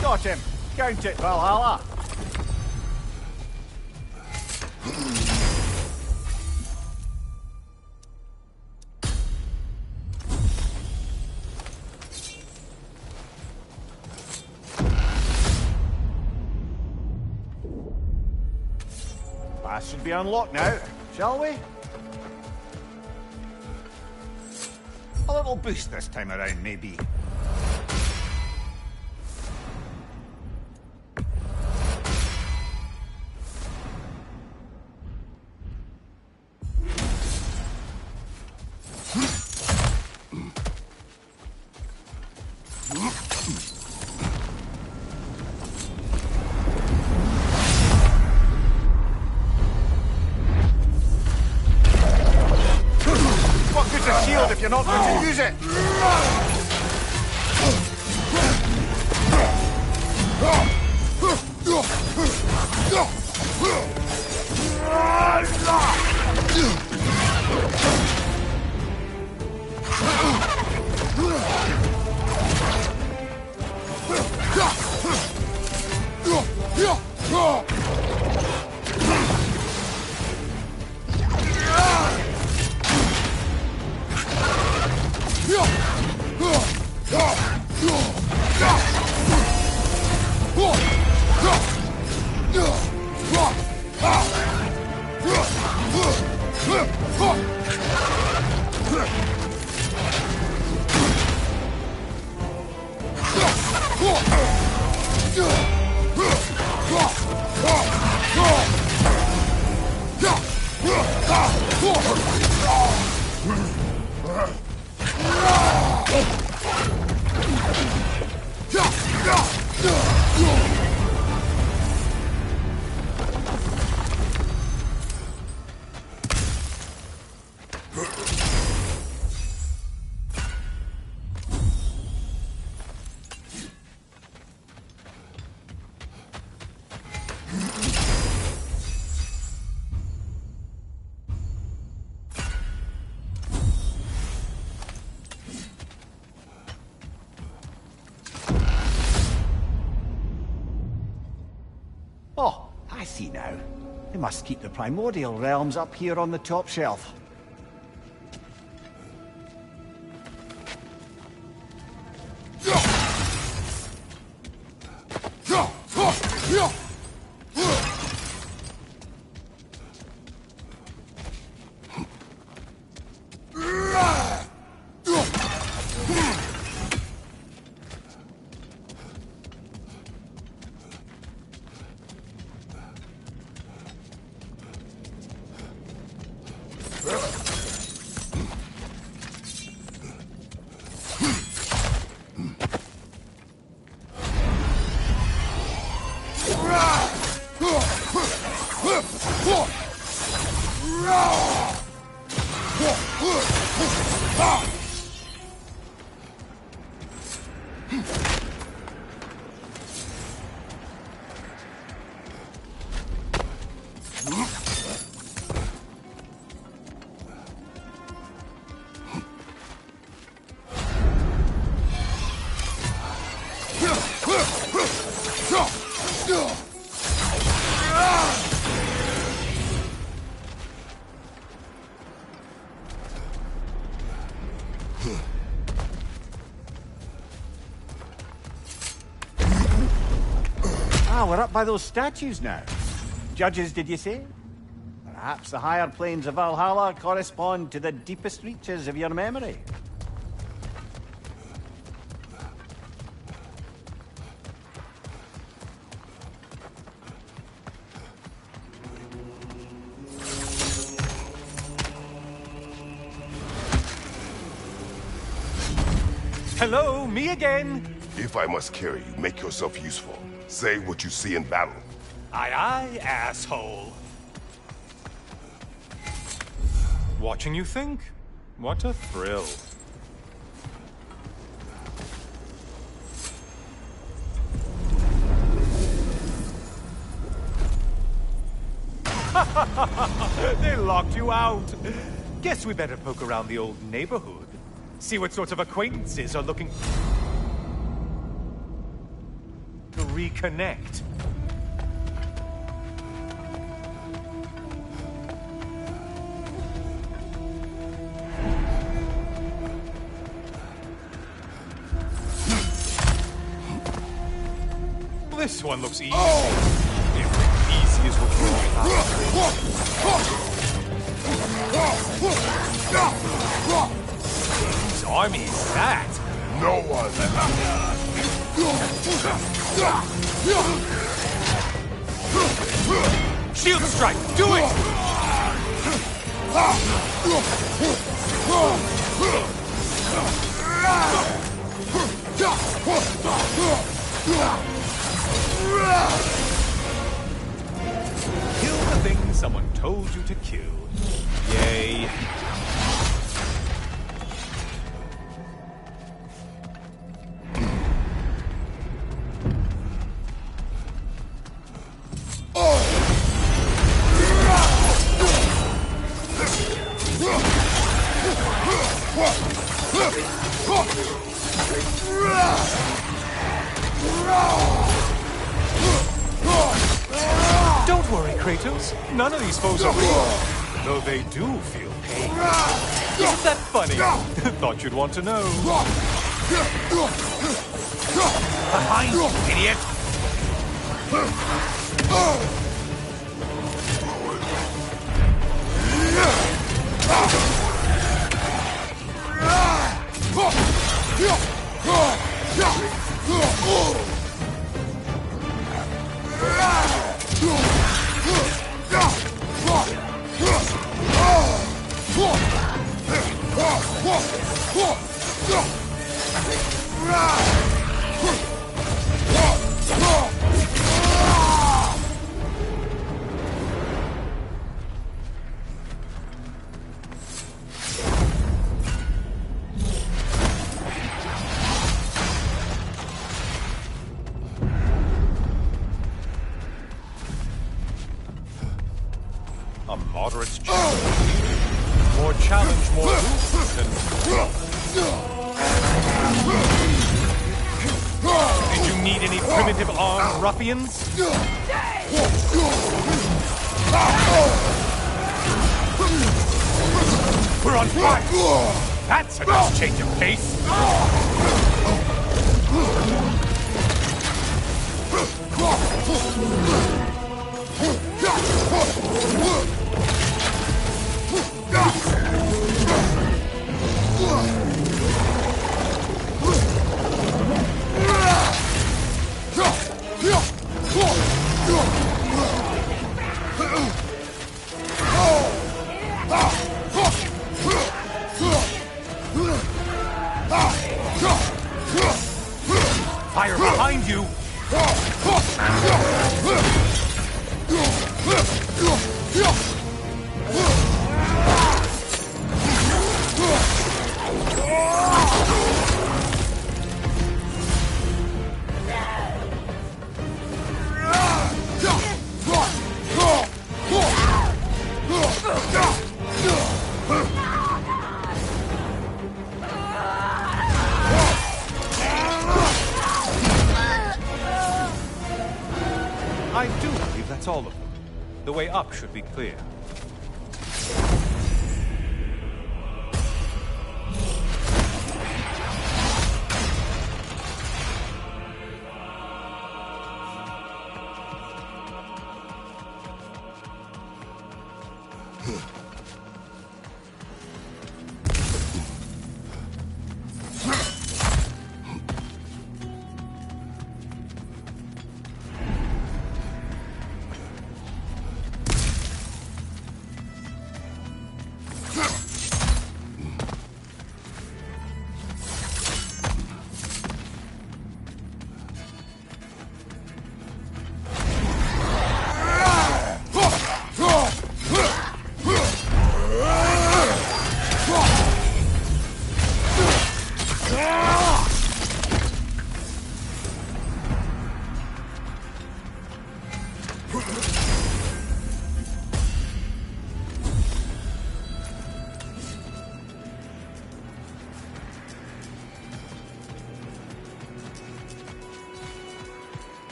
Got him! Count it, Valhalla! Pass should be unlocked now, shall we? A little boost this time around, maybe. What good's a shield if you're not going to use it? Oh, I see now. They must keep the primordial realms up here on the top shelf. Ah, we're up by those statues now. Judges, did you say? Perhaps the higher planes of Valhalla correspond to the deepest reaches of your memory. Hello, me again. If I must carry you, make yourself useful. Say what you see in battle. Aye, aye, asshole. Watching you think? What a thrill. They locked you out. Guess we better poke around the old neighborhood. See what sorts of acquaintances are looking to reconnect. This one looks easy. If easy is what you're all about. Whose army is that? No one. Shield strike! Do it! Kill the thing someone told you to kill. Yay. Don't worry, Kratos. None of these foes are real. Though they do feel pain. Isn't that funny? Thought you'd want to know. Behind you, idiot! A moderate challenge. More challenge, more Did you need any primitive armed ruffians? We're on fire! That's a nice change of pace! Fire behind you! I do believe that's all of them. The way up should be clear.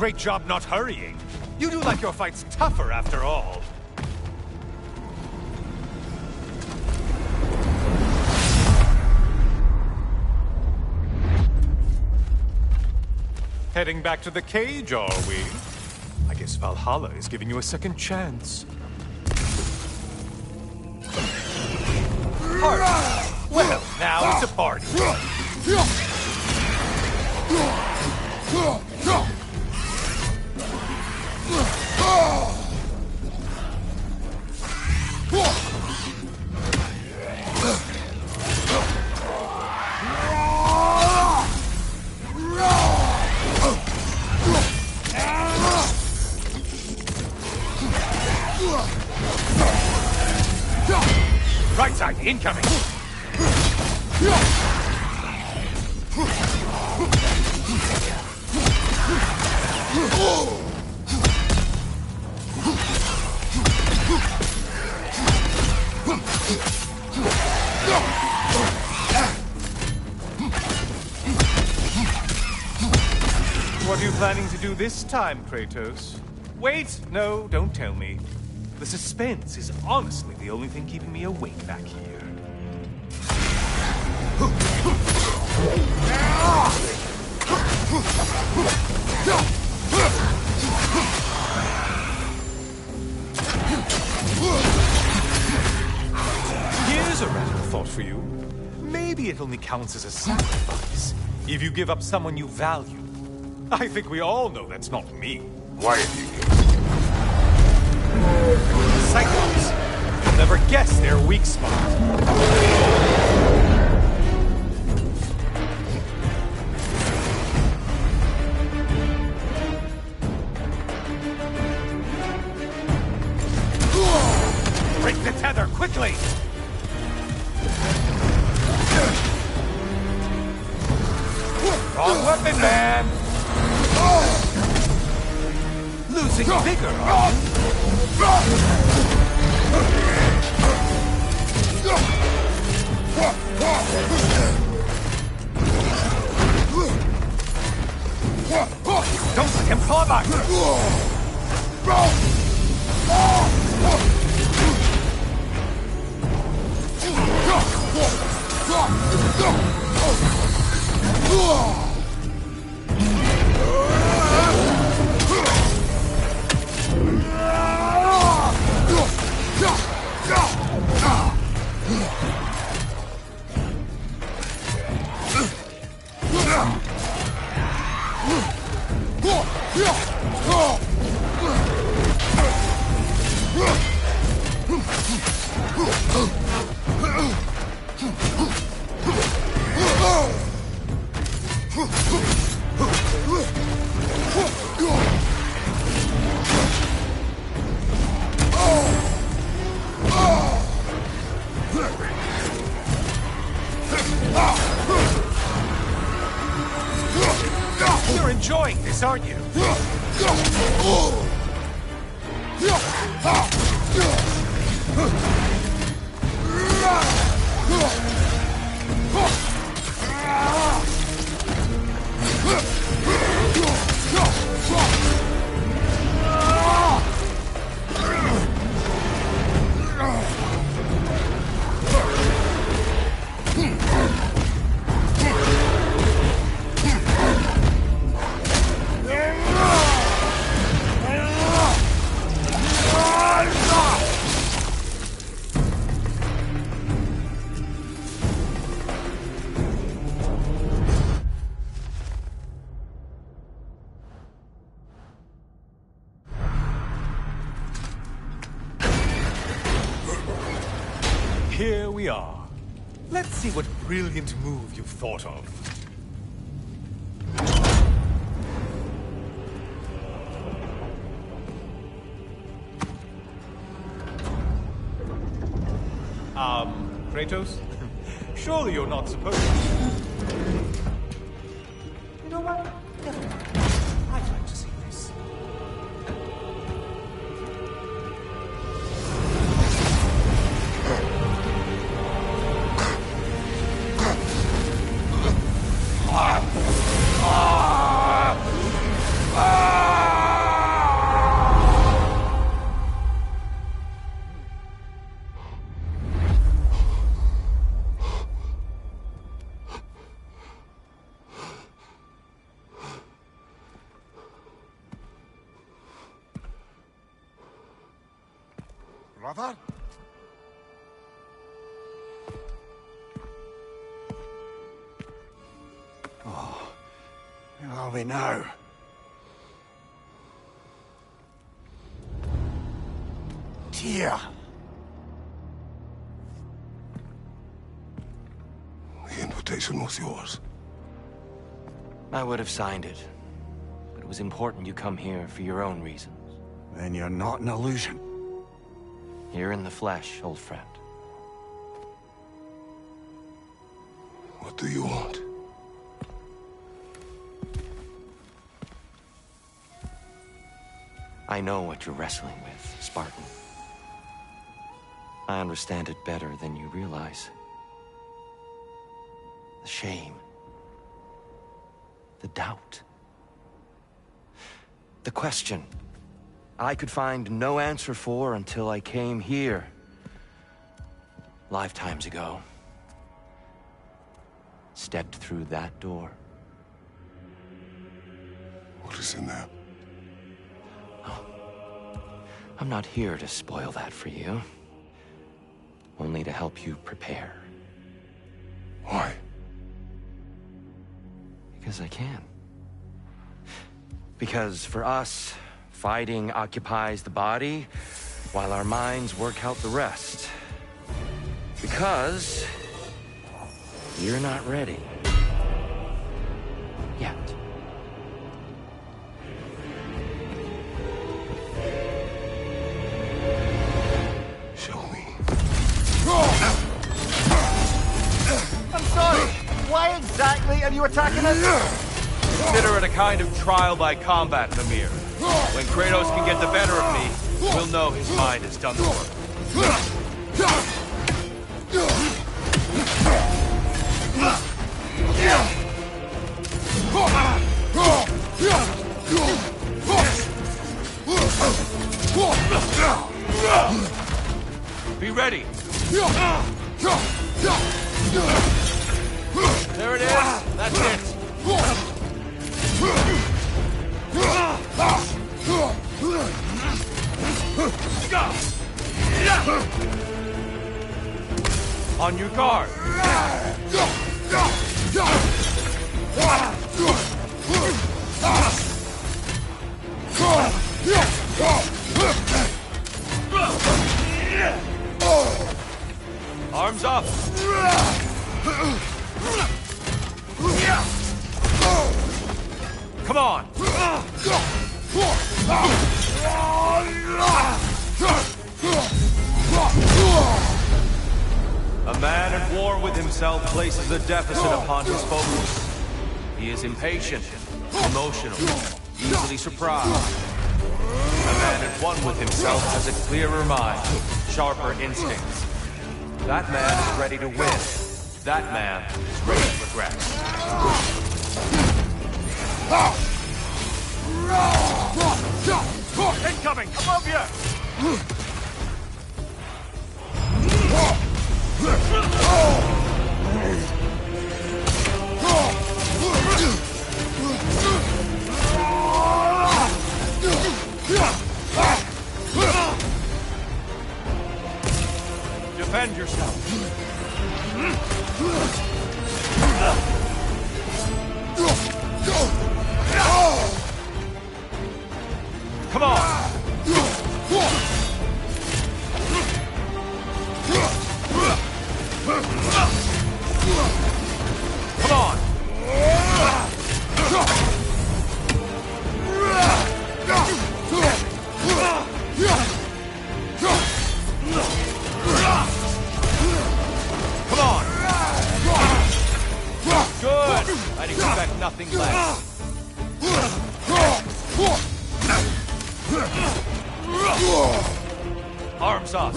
great job not hurrying. You do like your fights tougher after all. Heading back to the cage, are we? I guess Valhalla is giving you a second chance. Party. Well, now it's a party. Right side, incoming! What are you planning to do this time, Kratos? Wait! No, don't tell me. The suspense is honestly the only thing keeping me awake back here. Here's a radical thought for you. Maybe it only counts as a sacrifice if you give up someone you value. I think we all know that's not me. Why are you here? Cyclops. You'll never guess their weak spot. Break the tether, quickly! Wrong weapon, man! Losing vigor, huh? Don't let him climb You're enjoying this, aren't you? Here we are. Let's see what brilliant move you've thought of. Kratos? Surely you're not supposed to. You know what? Never mind. I'd like to see this. brother? Oh, where are we now? Tyr! The invitation was yours. I would have signed it, but it was important you come here for your own reasons. Then you're not an illusion. Here in the flesh, old friend. What do you want? I know what you're wrestling with, Spartan. I understand it better than you realize. The shame. The doubt. The question I could find no answer for until I came here. Lifetimes ago. Stepped through that door. What is in there? I'm not here to spoil that for you. Only to help you prepare. Why? Because I can. Because for us, fighting occupies the body, while our minds work out the rest. Because you're not ready. Yet. Show me. I'm sorry! Why exactly are you attacking us? Consider it a kind of trial by combat, Mimir. When Kratos can get the better of me, we'll know his mind has done the work. Be ready. There it is. That's it. On your guard. Arms up. Come on. A man at war with himself places a deficit upon his focus. He is impatient, emotional, easily surprised. A man at one with himself has a clearer mind, sharper instincts. That man is ready to win. That man is ready to regret. Incoming! Above you! Defend yourself. Come on. Come on. Come on! Good! I'd expect nothing less. Arms up!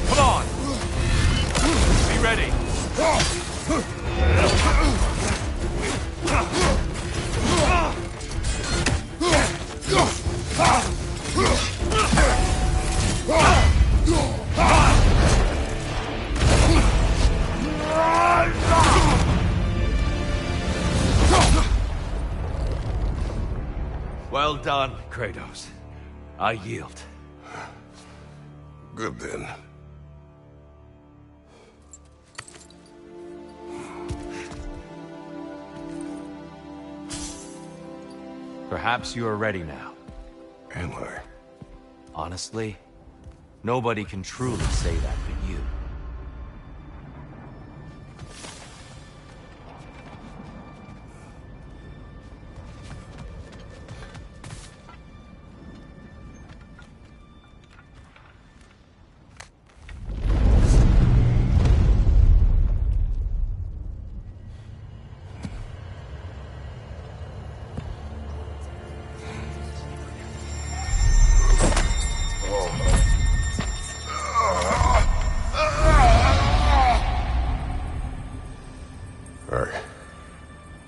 Come on! Be ready! Well done, Kratos. I yield. Good then. Perhaps you are ready now. Am I? Honestly, nobody can truly say that but you.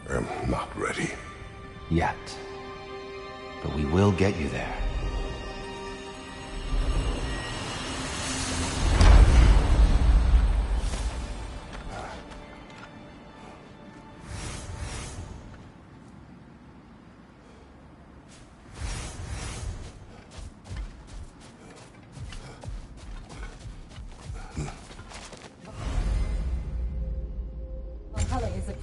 I am not ready. Yet. But we will get you there. Valhalla is a...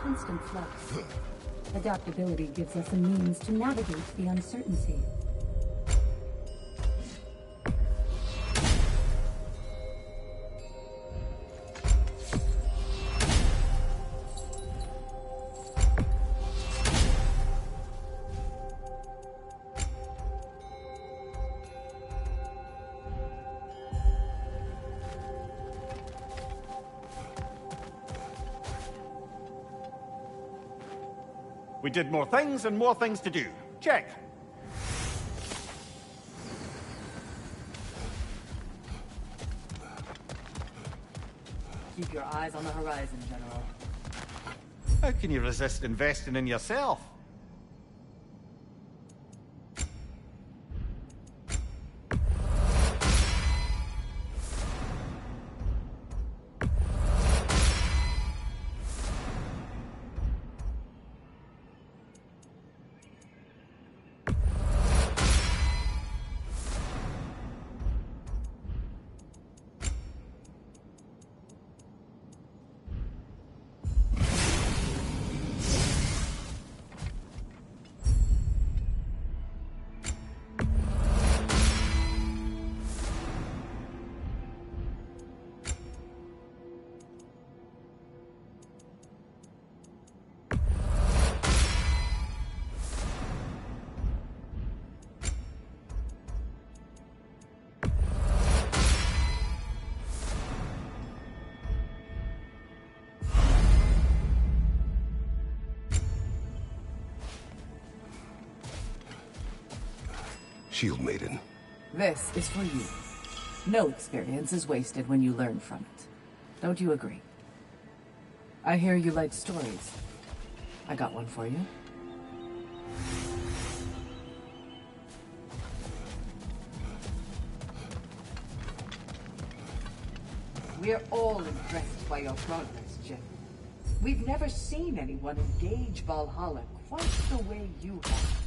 constant flux. Adaptability gives us a means to navigate the uncertainty. We did more things and more things to do. Check. Keep your eyes on the horizon, General. How can you resist investing in yourself? Shield Maiden. This is for you. No experience is wasted when you learn from it. Don't you agree? I hear you like stories. I got one for you. We're all impressed by your progress, Jim. We've never seen anyone engage Valhalla quite the way you have.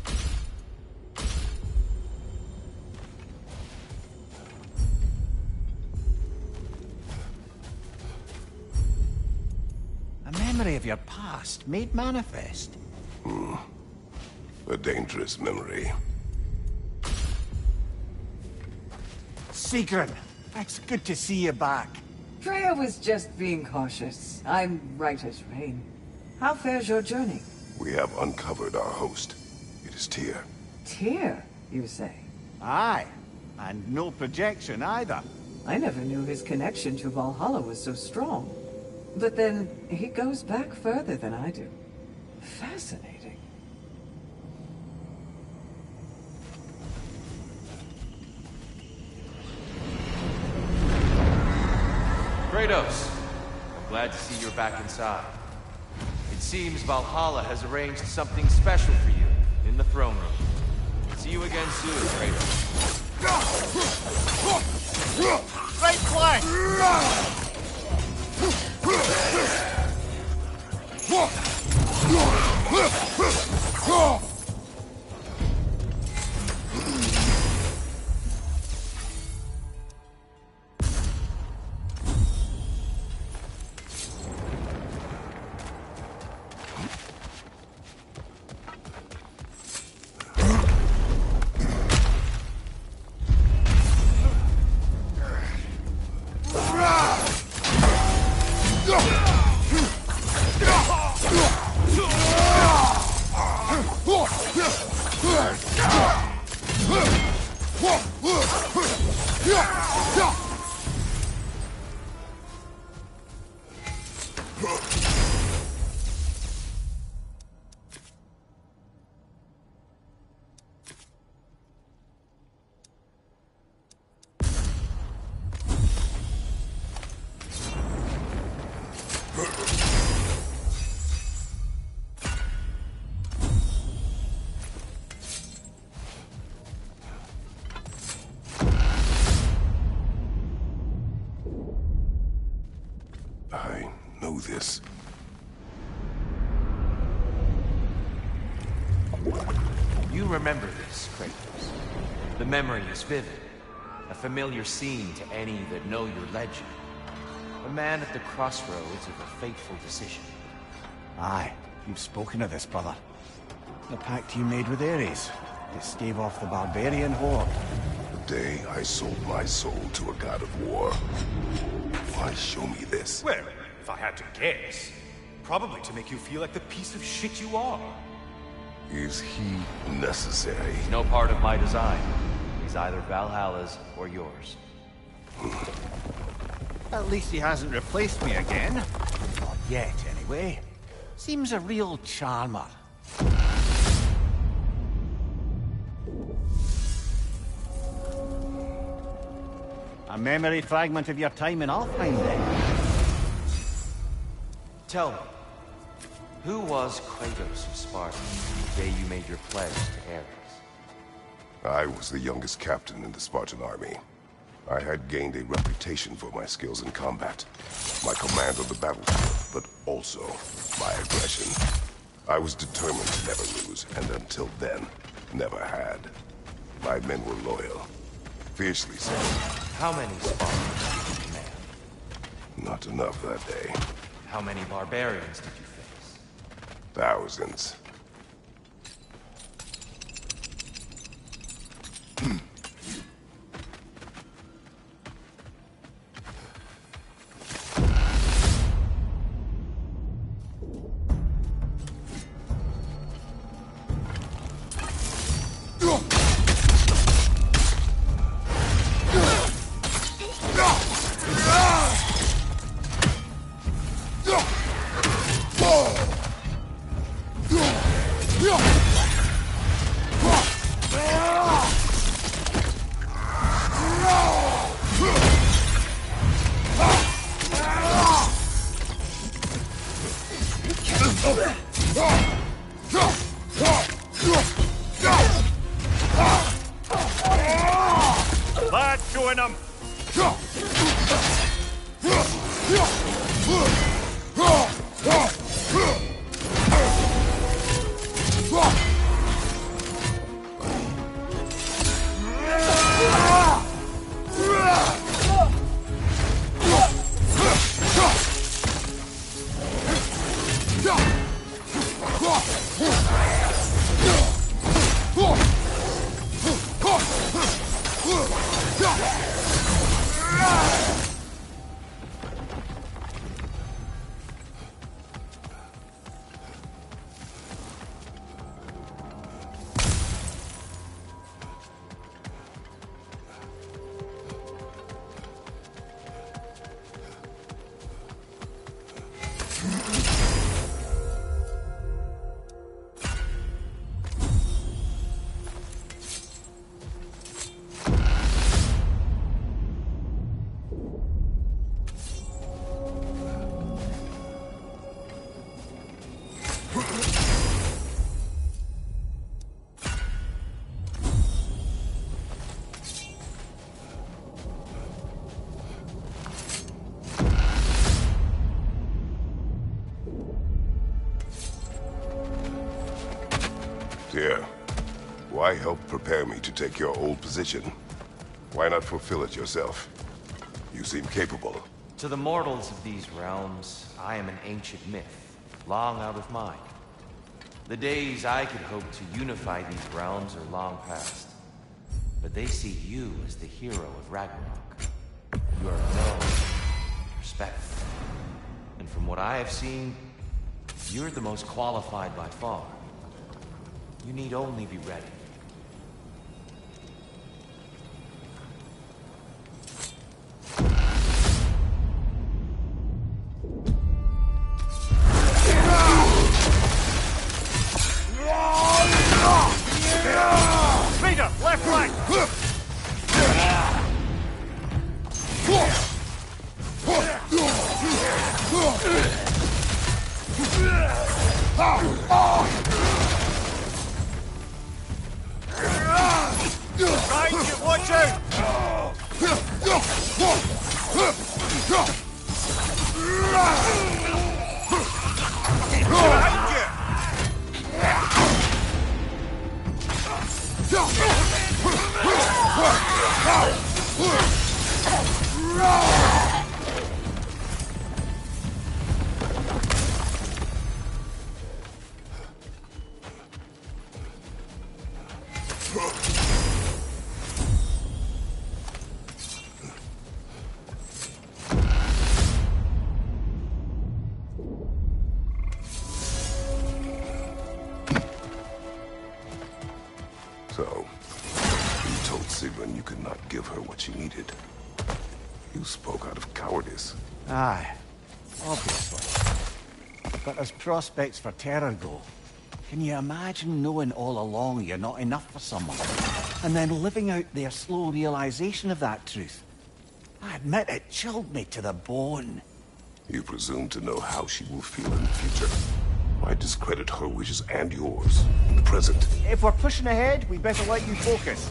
A memory of your past made manifest. A dangerous memory. Sigrun, it's good to see you back. Freya was just being cautious. I'm right as rain. How fares your journey? We have uncovered our host. It is Tyr. Tyr, you say? Aye, and no projection either. I never knew his connection to Valhalla was so strong. But then, he goes back further than I do. Fascinating. Kratos, I'm glad to see you're back inside. It seems Valhalla has arranged something special for you in the throne room. See you again soon, Kratos. Right flank! I know this. You remember this, Kratos. The memory is vivid. A familiar scene to any that know your legend. A man at the crossroads of a fateful decision. Aye, you've spoken of this, brother. The pact you made with Ares to stave off the barbarian horde. The day I sold my soul to a god of war. Why show me this? Well, if I had to guess, probably to make you feel like the piece of shit you are. Is he necessary? He's no part of my design. He's either Valhalla's or yours. At least he hasn't replaced me again. Not yet, anyway. Seems a real charmer. A memory fragment of your time in Alfheim, then? Tell me, who was Kratos of Sparta the day you made your pledge to Ares? I was the youngest captain in the Spartan army. I had gained a reputation for my skills in combat, my command on the battlefield, but also my aggression. I was determined to never lose, and until then, never had. My men were loyal, fiercely so. How many Spartans did you command? Not enough that day. How many barbarians did you face? Thousands. Let's join them! Why help prepare me to take your old position? Why not fulfill it yourself? You seem capable. To the mortals of these realms, I am an ancient myth, long out of mind. The days I could hope to unify these realms are long past. But they see you as the hero of Ragnarok. You are known, respected. And from what I have seen, you're the most qualified by far. You need only be ready. Leader, left, right! Right, watch out! So, you told Sigrun you could not give her what she needed. You spoke out of cowardice. Aye, obviously. But as prospects for terror go, can you imagine knowing all along you're not enough for someone, and then living out their slow realization of that truth? I admit it chilled me to the bone. You presume to know how she will feel in the future. Why discredit her wishes and yours in the present? If we're pushing ahead, we better let you focus.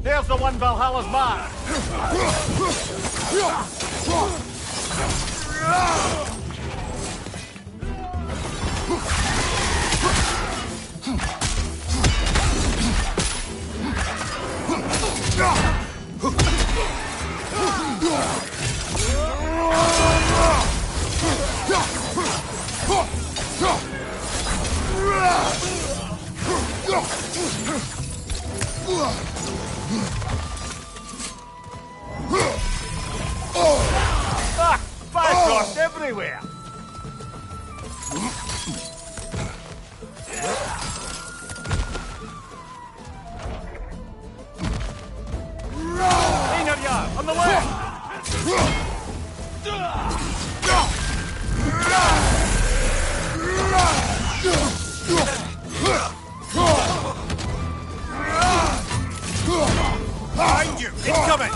There's the one Valhalla's mark! Ah! Fireworks everywhere! Einarjar, on the left! Behind you! Incoming!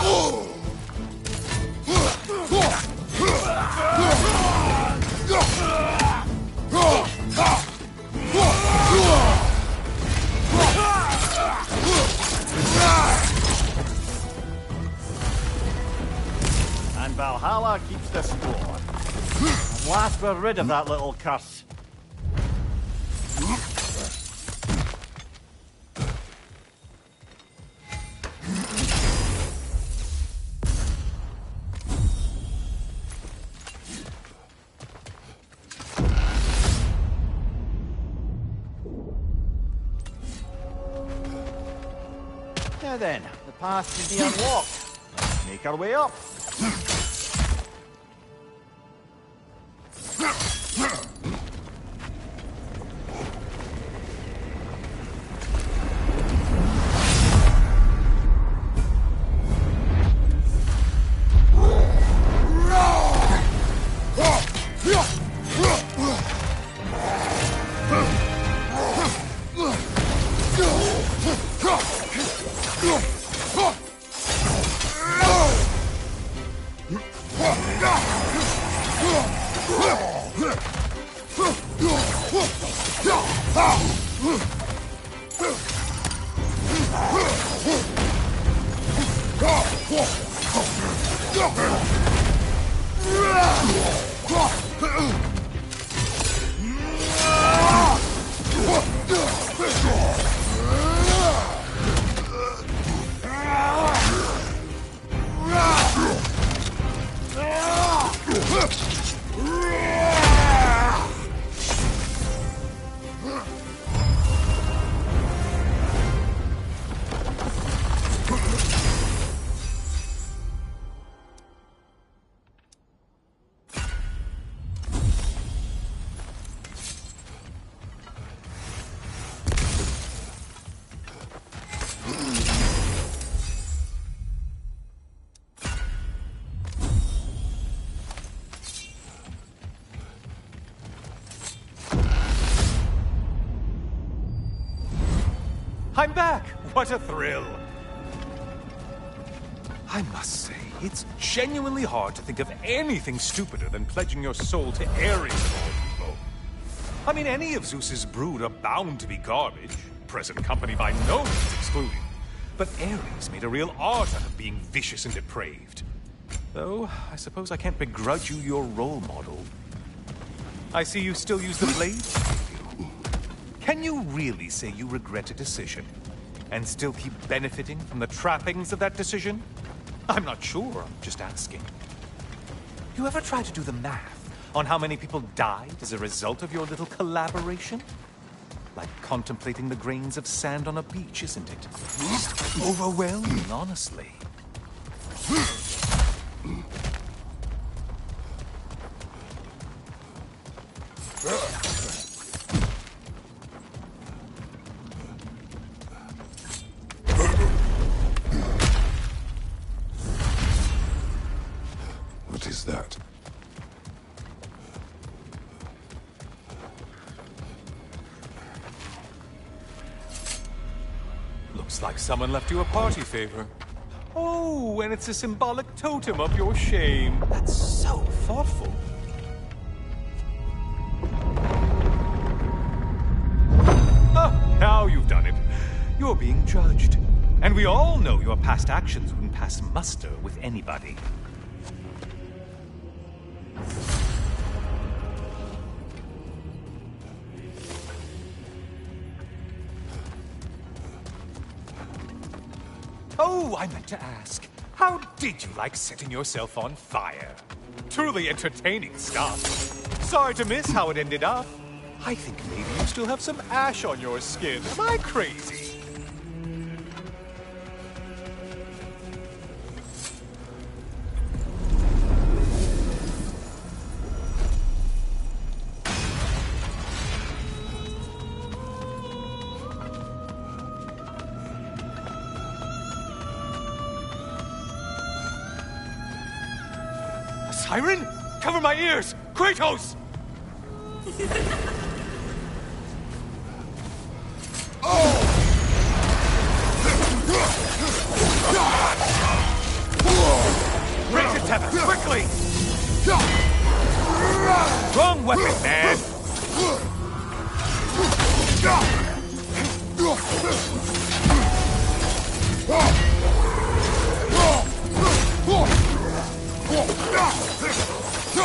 explore. At last we're rid of that little curse. Now then, the path should be unlocked. Let's make our way up. I'm back! What a thrill! I must say, it's genuinely hard to think of anything stupider than pledging your soul to Ares of all people. I mean, any of Zeus's brood are bound to be garbage, present company by no means excluded. But Ares made a real art out of being vicious and depraved. Though, I suppose I can't begrudge you your role model. I see you still use the blade? Can you really say you regret a decision, and still keep benefiting from the trappings of that decision? I'm not sure, I'm just asking. You ever try to do the math on how many people died as a result of your little collaboration? Like contemplating the grains of sand on a beach, isn't it? Overwhelming, honestly. What is that? Looks like someone left you a party favor. Oh, and it's a symbolic totem of your shame. That's so thoughtful. Oh, now you've done it. You're being judged. And we all know your past actions wouldn't pass muster with anybody. Oh, I meant to ask, how did you like setting yourself on fire? Truly entertaining stuff. Sorry to miss how it ended up. I think maybe you still have some ash on your skin. Am I crazy? Siren? Cover my ears! Kratos! Raise it, Tether, quickly! Wrong weapon, man! You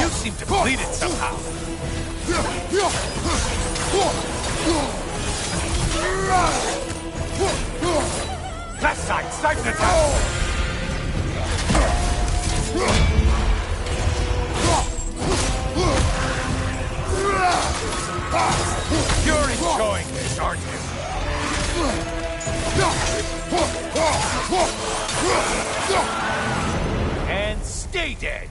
seem to bleed it somehow. Left side, snipe an attack! You're enjoying this, aren't you? And stay dead!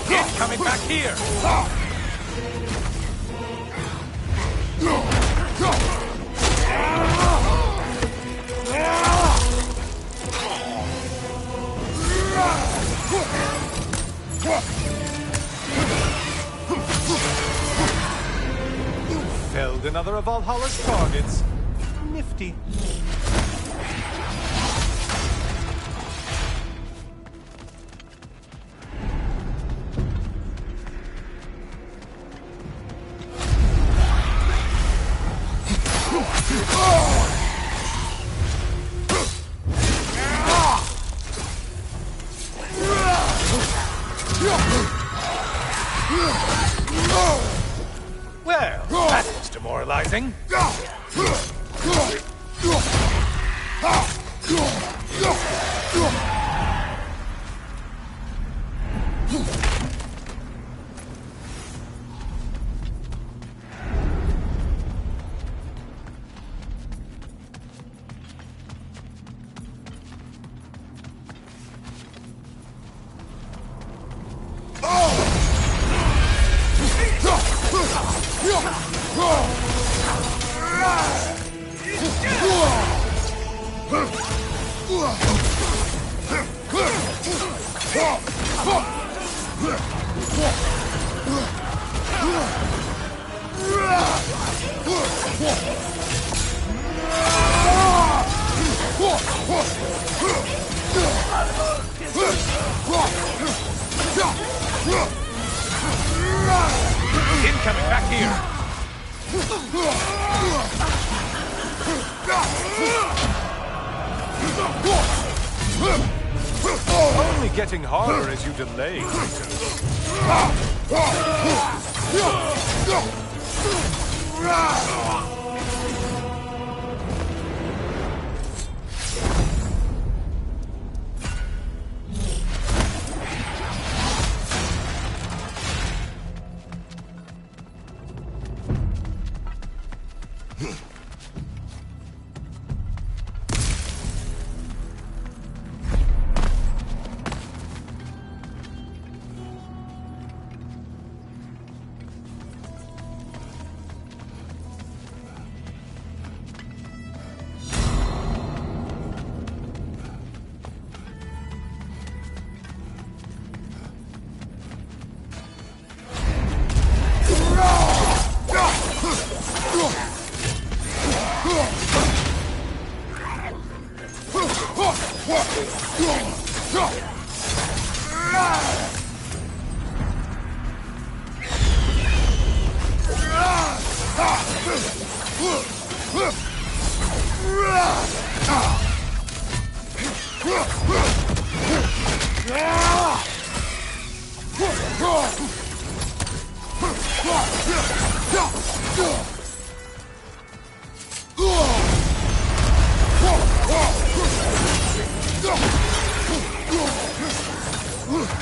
He's coming back here! Felled another of Valhalla's targets. Nifty. Well, that was demoralizing. Incoming back here. Only getting harder as you delay.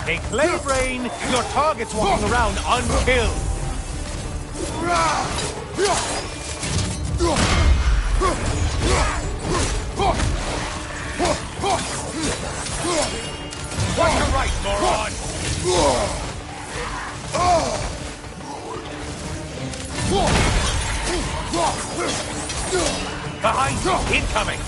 Hey, Clay Brain, your target's walking around unkilled. Watch your right, moron! Behind you! Incoming!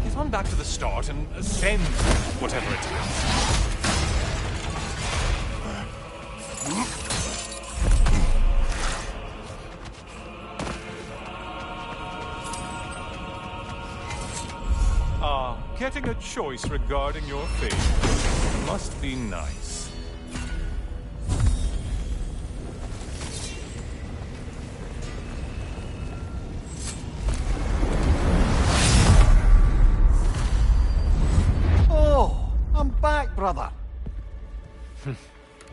Get on back to the start and send whatever it is. Getting a choice regarding your fate must be nice. Oh, I'm back, brother.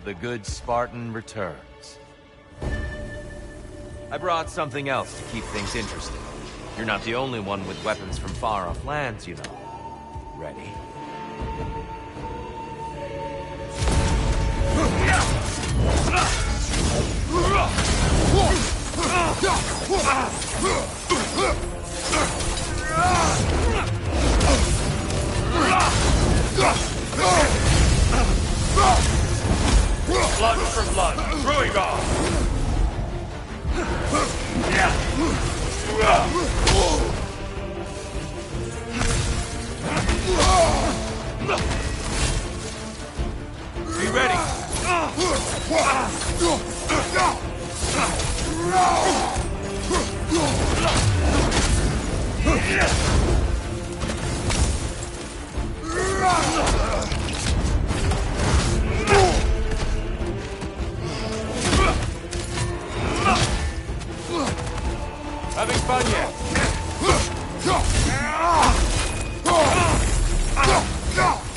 The good Spartan returns. I brought something else to keep things interesting. You're not the only one with weapons from far-off lands, you know. Ready? Blood for blood, brewing off! Be ready! Having fun yet?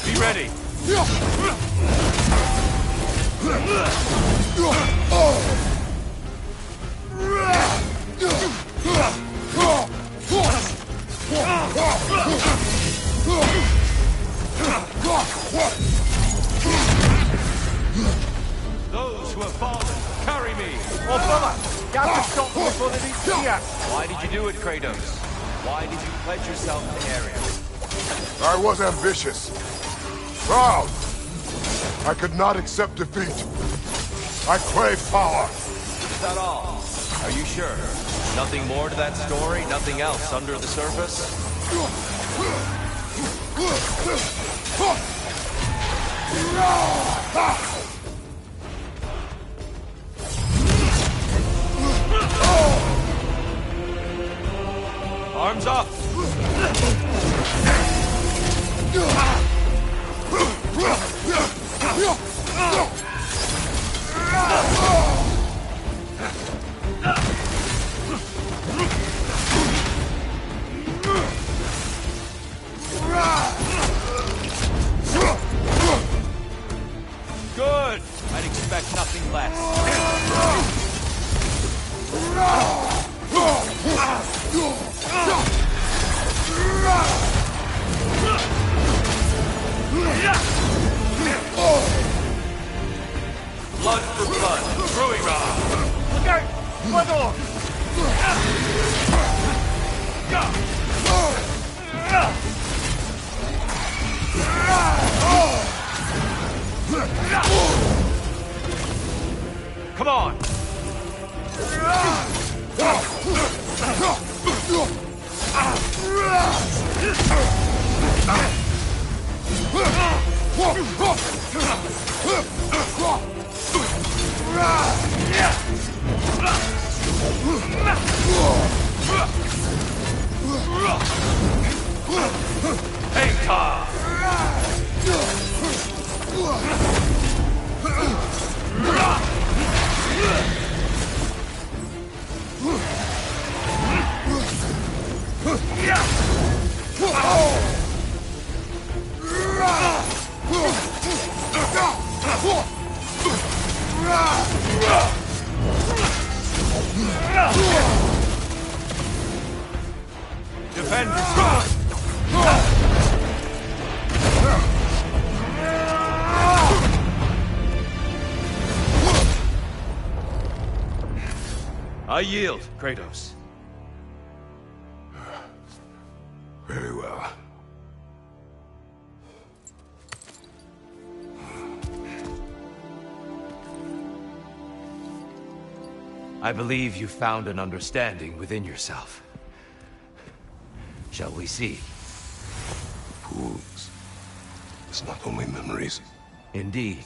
Be ready! Those who have fallen, carry me! Oh, brother! You have to stop them before they reach here! Why did you do it, Kratos? Why did you pledge yourself to Ares? I was ambitious. Proud. I could not accept defeat. I crave power. Is that all? Are you sure? Nothing more to that story? Nothing else under the surface? Arms up! Good! I'd expect nothing less. Blood for blood, brewing raw. Look out! Blood on! Come on! Defend! I yield, Kratos. Very well. I believe you found an understanding within yourself. Shall we see? Fools. It's not only memories. Indeed.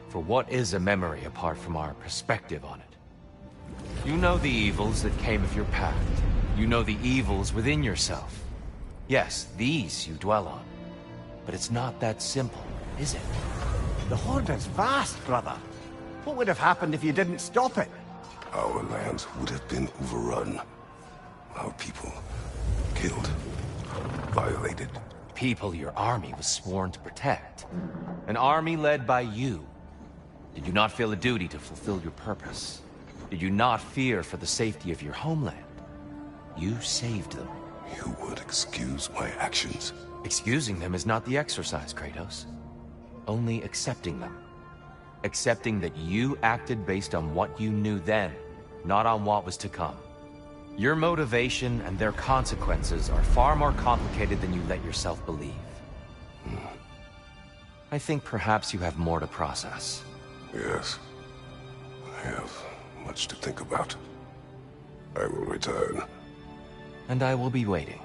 For what is a memory apart from our perspective on it? You know the evils that came of your path. You know the evils within yourself. Yes, these you dwell on. But it's not that simple, is it? The Horde is vast, brother. What would have happened if you didn't stop it? Our lands would have been overrun. Our people killed, violated. People your army was sworn to protect. An army led by you. Did you not feel a duty to fulfill your purpose? Did you not fear for the safety of your homeland? You saved them. You would excuse my actions? Excusing them is not the exercise, Kratos. Only accepting them. Accepting that you acted based on what you knew then, not on what was to come. Your motivation and their consequences are far more complicated than you let yourself believe. I think perhaps you have more to process. Yes. I have much to think about. I will return. And I will be waiting.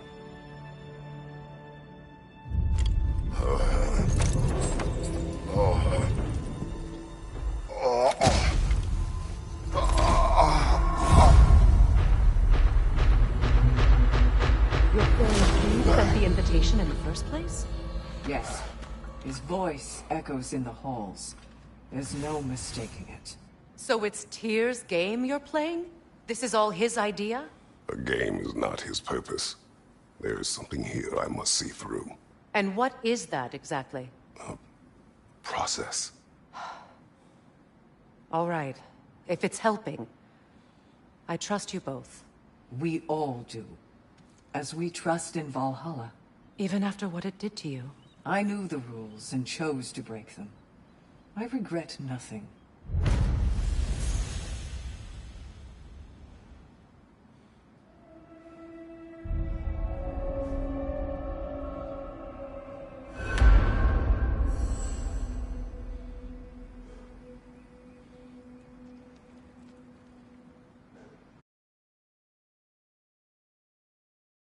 You're feeling you sent the invitation in the first place? Yes. His voice echoes in the halls. There's no mistaking it. So it's Tyr's game you're playing? This is all his idea? A game is not his purpose. There is something here I must see through. And what is that exactly? Process. All right. If it's helping, I trust you both. We all do. As we trust in Valhalla. Even after what it did to you. I knew the rules and chose to break them. I regret nothing.